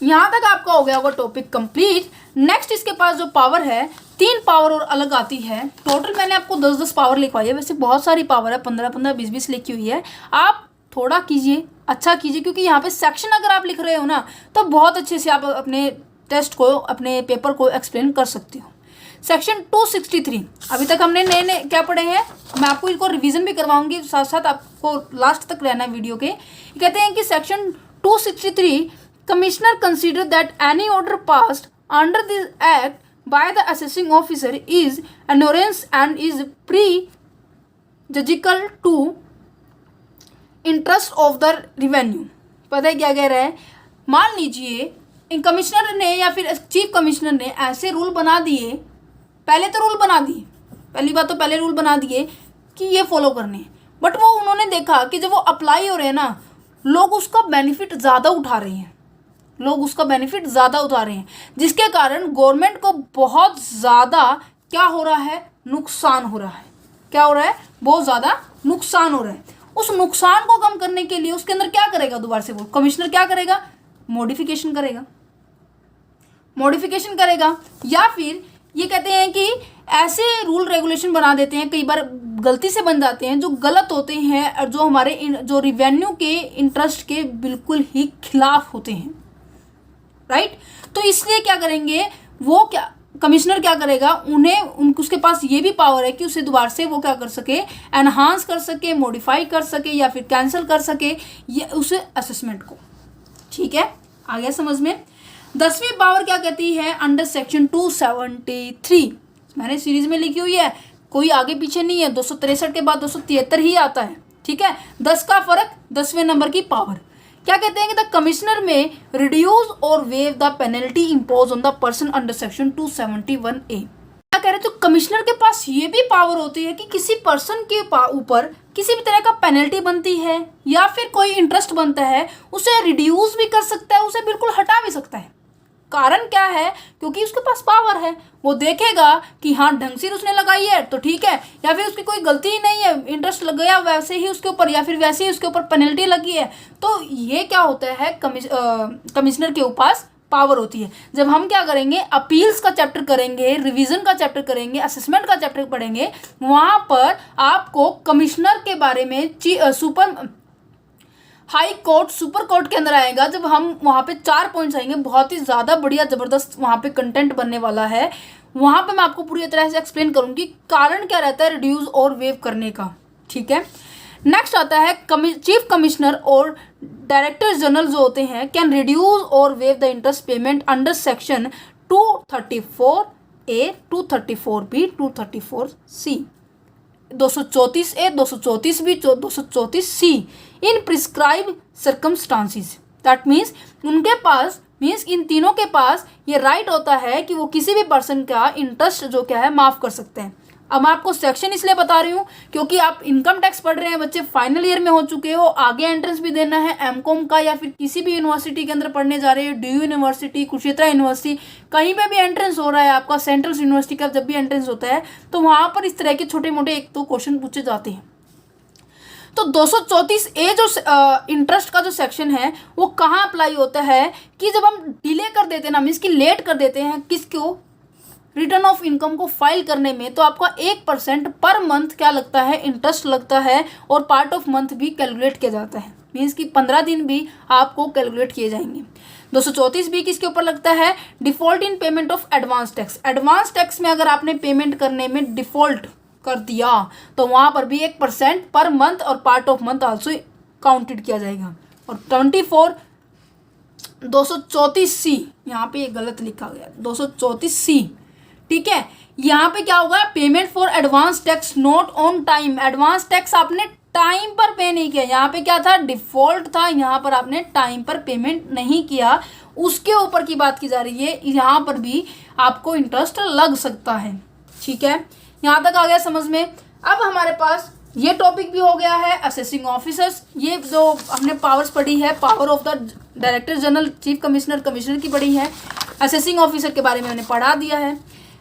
यहाँ तक आपका हो गया होगा टॉपिक कंप्लीट। नेक्स्ट इसके पास जो पावर है, 3 पावर और अलग आती है। टोटल मैंने आपको 10-10 पावर लिखवाई है, वैसे बहुत सारी पावर है, 15-15, 20-20 लिखी हुई है। आप थोड़ा कीजिए, अच्छा कीजिए, क्योंकि यहाँ पे सेक्शन अगर आप लिख रहे हो ना तो बहुत अच्छे से आप अपने टेस्ट को, अपने पेपर को एक्सप्लेन कर सकते हो। सेक्शन 263 अभी तक हमने नए नए क्या पढ़े हैं, मैं आपको इनको रिवीजन भी करवाऊंगी, साथ साथ आपको लास्ट तक रहना है वीडियो के। कहते हैं कि section 263 Commissioner consider that any order passed under this act by the assessing officer is onerous and is prejudicial to interest of the revenue। पता है क्या कह रहा है, मान लीजिए इन कमिश्नर ने या फिर चीफ कमिश्नर ने ऐसे रूल बना दिए, पहले तो रूल बना दिए, पहली बात तो पहले रूल बना दिए कि ये फॉलो करने, बट वो उन्होंने देखा कि जब वो अप्लाई हो रहे हैं ना, लोग उसका बेनिफिट ज़्यादा उठा रहे हैं, लोग उसका बेनिफिट ज़्यादा उठा रहे हैं, जिसके कारण गवर्नमेंट को बहुत ज़्यादा क्या हो रहा है, नुकसान हो रहा है। क्या हो रहा है? बहुत ज़्यादा नुकसान हो रहा है। उस नुकसान को कम करने के लिए उसके अंदर क्या करेगा? दोबारा से बोल, कमिश्नर क्या करेगा? मॉडिफिकेशन करेगा, मॉडिफिकेशन करेगा। या फिर ये कहते हैं कि ऐसे रूल रेगुलेशन बना देते हैं, कई बार गलती से बन जाते हैं, जो गलत होते हैं और जो हमारे जो रिवेन्यू के इंटरेस्ट के बिल्कुल ही खिलाफ होते हैं, राइट। तो इसलिए क्या करेंगे वो, क्या कमिश्नर क्या करेगा, उसके पास ये भी पावर है कि उसे दोबारा से वो क्या कर सके, एनहांस कर सके, मॉडिफाई कर सके या फिर कैंसिल कर सके ये उस असेसमेंट को। ठीक है, आ गया समझ में। 10वीं पावर क्या कहती है? अंडर सेक्शन 273 मैंने सीरीज में लिखी हुई है, कोई आगे पीछे नहीं है, 263 के बाद 273 ही आता है। ठीक है, 10 का फर्क, 10वें नंबर की पावर। क्या कहते हैं कि द कमिश्नर में रिड्यूस और wave the penalty impose on the person under section 271A। क्या कह रहे हैं? तो कमिश्नर के पास ये भी पावर होती है कि किसी पर्सन के ऊपर किसी भी तरह का पेनल्टी बनती है या फिर कोई इंटरेस्ट बनता है, उसे रिड्यूस भी कर सकता है, उसे बिल्कुल हटा भी सकता है। कारण क्या है? क्योंकि उसके पास पावर है। वो देखेगा कि हाँ ढंग से उसने लगाई है तो ठीक है, या फिर उसकी कोई गलती ही नहीं है, इंटरेस्ट लग गया वैसे ही उसके ऊपर, या फिर वैसे ही उसके ऊपर पेनल्टी लगी है। तो ये क्या होता है? कमिश्नर के पास पावर होती है। जब हम क्या करेंगे, अपील्स का चैप्टर करेंगे, रिवीजन का चैप्टर करेंगे, असेसमेंट का चैप्टर पढ़ेंगे, वहाँ पर आपको कमिश्नर के बारे में हाई कोर्ट, सुपर कोर्ट के अंदर आएगा। जब हम वहाँ पे 4 पॉइंट्स आएंगे, बहुत ही ज़्यादा बढ़िया ज़बरदस्त वहाँ पे कंटेंट बनने वाला है। वहाँ पे मैं आपको पूरी तरह से एक्सप्लेन करूँगी कारण क्या रहता है रिड्यूस और वेव करने का। ठीक है, नेक्स्ट आता है चीफ कमिश्नर और डायरेक्टर जनरल जो होते हैं कैन रिड्यूस और wave the interest payment under section 234A, 234B, 234C, 234A, 234B, 234C in prescribe circumstances. That means उनके पास, मीन्स इन तीनों के पास ये राइट होता है कि वो किसी भी पर्सन का इंटरेस्ट जो क्या है माफ़ कर सकते हैं। अब मैं आपको सेक्शन इसलिए बता रही हूँ क्योंकि आप इनकम टैक्स पढ़ रहे हैं, बच्चे फाइनल ईयर में हो चुके हो, आगे एंट्रेंस भी देना है एमकॉम का, या फिर किसी भी यूनिवर्सिटी के अंदर पढ़ने जा रहे हो, DU यूनिवर्सिटी, कुरुक्षेत्र यूनिवर्सिटी, कहीं पे भी एंट्रेंस हो रहा है आपका, सेंट्रल यूनिवर्सिटी का जब भी एंट्रेंस होता है तो वहाँ पर इस तरह के छोटे मोटे 1-2 क्वेश्चन पूछे जाते हैं। तो 234A जो इंटरेस्ट का जो सेक्शन है वो कहाँ अप्लाई होता है कि जब हम डिले कर देते हैं ना, मीन्स कि लेट कर देते हैं किसको, रिटर्न ऑफ इनकम को फाइल करने में, तो आपका 1% पर मंथ क्या लगता है, इंटरेस्ट लगता है, और पार्ट ऑफ मंथ भी कैलकुलेट किया जाता है, मीन्स कि 15 दिन भी आपको कैलकुलेट किए जाएंगे। 234B किसके ऊपर लगता है? Default in payment of advance tax. Advance tax में अगर आपने पेमेंट करने में डिफॉल्ट कर दिया तो वहाँ पर भी 1% पर मंथ और part of month also counted किया जाएगा। और 234C यहाँ पे ये गलत लिखा गया, 234C। ठीक है, यहाँ पे क्या होगा, payment for advance tax not on time. Advance tax आपने टाइम पर पे नहीं किया, यहाँ पे क्या था, डिफॉल्ट था, यहाँ पर आपने टाइम पर पेमेंट नहीं किया, उसके ऊपर की बात की जा रही है। यहाँ पर भी आपको इंटरेस्ट लग सकता है। ठीक है, यहाँ तक आ गया समझ में। अब हमारे पास ये टॉपिक भी हो गया है असेसिंग ऑफिसर्स। ये जो हमने पावर्स पढ़ी है, power of the director general, chief commissioner, commissioner की पढ़ी है, असेसिंग ऑफिसर के बारे में मैंने पढ़ा दिया है।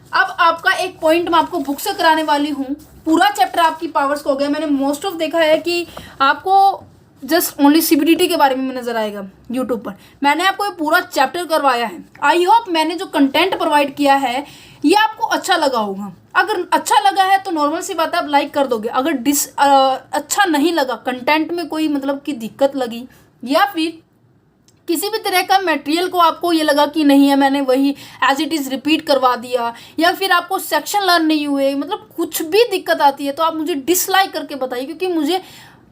अब आपका एक पॉइंट मैं आपको बुक से कराने वाली हूँ, पूरा चैप्टर आपकी पावर्स को हो गया। मैंने मोस्ट ऑफ देखा है कि आपको जस्ट ओनली CBDT के बारे में नजर आएगा यूट्यूब पर, मैंने आपको ये पूरा चैप्टर करवाया है। आई होप मैंने जो कंटेंट प्रोवाइड किया है ये आपको अच्छा लगा होगा। अगर अच्छा लगा है तो नॉर्मल सी बात है, आप लाइक कर दोगे। अगर अच्छा नहीं लगा, कंटेंट में कोई मतलब की दिक्कत लगी, या फिर किसी भी तरह का मटेरियल को आपको ये लगा कि नहीं है, मैंने वही एज इट इज़ रिपीट करवा दिया, या फिर आपको सेक्शन लर्न नहीं हुए, मतलब कुछ भी दिक्कत आती है तो आप मुझे डिसलाइक करके बताइए, क्योंकि मुझे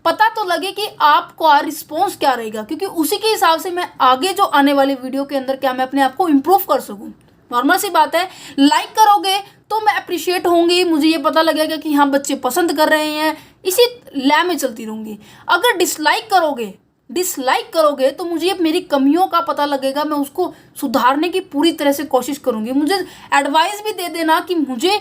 पता तो लगे कि आपका रिस्पॉन्स क्या रहेगा, क्योंकि उसी के हिसाब से मैं आगे जो आने वाले वीडियो के अंदर क्या मैं अपने आप को इम्प्रूव कर सकूँ। नॉर्मल सी बात है, लाइक करोगे तो मैं अप्रिशिएट होंगी, मुझे ये पता लगेगा कि हाँ बच्चे पसंद कर रहे हैं, इसी लय में चलती रहूँगी। अगर डिसलाइक करोगे तो मुझे मेरी कमियों का पता लगेगा, मैं उसको सुधारने की पूरी तरह से कोशिश करूँगी। मुझे एडवाइस भी दे देना कि मुझे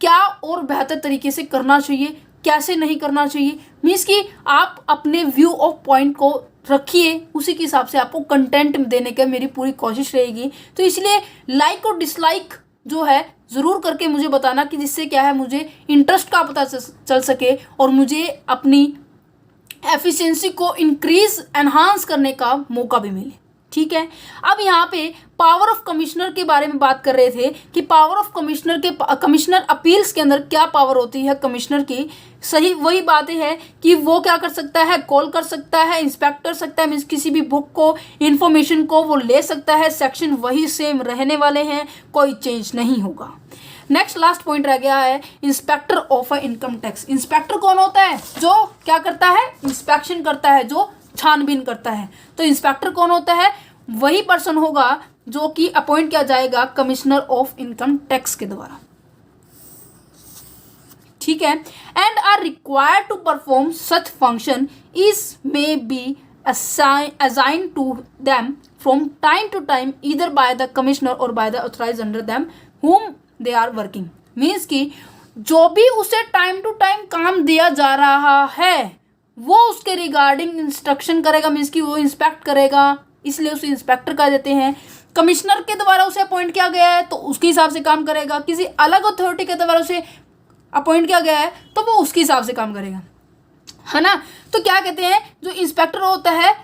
क्या और बेहतर तरीके से करना चाहिए, कैसे नहीं करना चाहिए। मीन्स कि आप अपने व्यू ऑफ पॉइंट को रखिए, उसी के हिसाब से आपको कंटेंट देने का मेरी पूरी कोशिश रहेगी। तो इसलिए लाइक और डिसलाइक जो है ज़रूर करके मुझे बताना, कि जिससे क्या है मुझे इंटरेस्ट का पता चल सके और मुझे अपनी एफिशिएंसी को इंक्रीज एनहांस करने का मौका भी मिले। ठीक है, अब यहाँ पे पावर ऑफ कमिश्नर के बारे में बात कर रहे थे कि पावर ऑफ कमिश्नर अपील्स के अंदर क्या पावर होती है कमिश्नर की। सही वही बातें हैं कि वो क्या कर सकता है, कॉल कर सकता है, इंस्पेक्ट कर सकता है, मीन्स किसी भी बुक को, इंफॉर्मेशन को वो ले सकता है। सेक्शन वही सेम रहने वाले हैं, कोई चेंज नहीं होगा। नेक्स्ट लास्ट पॉइंट रह गया है inspector of a income tax. Inspector कौन होता है? जो क्या करता है, इंस्पेक्शन करता है, जो छानबीन करता है। तो इंस्पेक्टर कौन होता है? वही पर्सन होगा जो कि अपॉइंट किया जाएगा कमिश्नर ऑफ इनकम टैक्स के द्वारा। ठीक है, and are required to perform such function is may be assigned to them from time to time either by the commissioner और by the authorise under them whom they are working। Means कि जो भी उसे time to time काम दिया जा रहा है वो उसके रिगार्डिंग इंस्ट्रक्शन करेगा, मीन्स कि वो इंस्पेक्ट करेगा, इसलिए उसे इंस्पेक्टर कह देते हैं। कमिश्नर के द्वारा उसे अपॉइंट किया गया है तो उसके हिसाब से काम करेगा, किसी अलग अथॉरिटी के द्वारा उसे अपॉइंट किया गया है तो वो उसके हिसाब से काम करेगा, है ना। तो क्या कहते हैं, जो इंस्पेक्टर होता है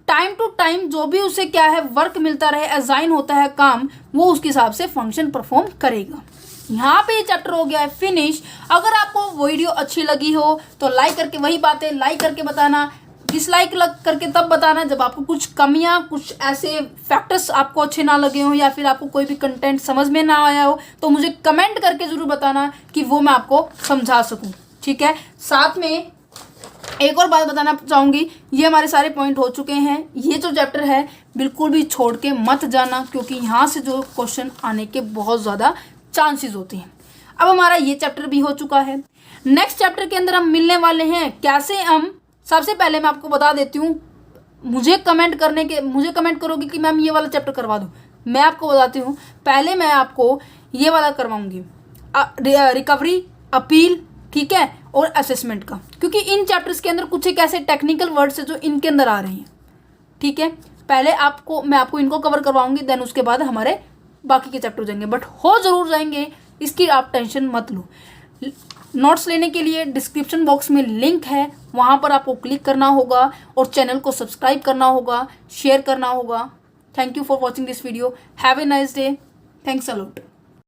टाइम टू टाइम जो भी उसे क्या है वर्क मिलता रहे, असाइन होता है काम, वो उसके हिसाब से फंक्शन परफॉर्म करेगा। यहाँ पे ये चैप्टर हो गया है फिनिश। अगर आपको वीडियो अच्छी लगी हो तो लाइक करके, वही बातें लाइक करके बताना, डिसलाइक करके तब बताना जब आपको कुछ कमियां, कुछ ऐसे फैक्टर्स आपको अच्छे ना लगे हो या फिर आपको कोई भी कंटेंट समझ में ना आया हो तो मुझे कमेंट करके ज़रूर बताना कि वो मैं आपको समझा सकूँ। ठीक है, साथ में एक और बात बताना चाहूँगी, ये हमारे सारे पॉइंट हो चुके हैं। ये जो चैप्टर है बिल्कुल भी छोड़ के मत जाना, क्योंकि यहाँ से जो क्वेश्चन आने के बहुत ज़्यादा चांसेस होते हैं। अब हमारा ये चैप्टर भी हो चुका है। नेक्स्ट चैप्टर के अंदर हम मिलने वाले हैं कैसे हम, सबसे पहले मैं आपको बता देती हूँ, मुझे कमेंट करोगे कि मैम ये वाला चैप्टर करवा दो। मैं आपको बताती हूँ, पहले मैं आपको ये वाला करवाऊँगी, रिकवरी, अपील, ठीक है, और असेसमेंट का, क्योंकि इन चैप्टर्स के अंदर कुछ एक ऐसे टेक्निकल वर्ड्स है जो इनके अंदर आ रहे हैं। ठीक है, पहले मैं आपको इनको कवर करवाऊंगी, देन उसके बाद हमारे बाकी के चैप्टर हो जाएंगे, बट हो ज़रूर जाएंगे, इसकी आप टेंशन मत लो। नोट्स लेने के लिए डिस्क्रिप्शन बॉक्स में लिंक है, वहाँ पर आपको क्लिक करना होगा और चैनल को सब्सक्राइब करना होगा, शेयर करना होगा। Thank you for watching this video. Have a nice day. Thanks a lot.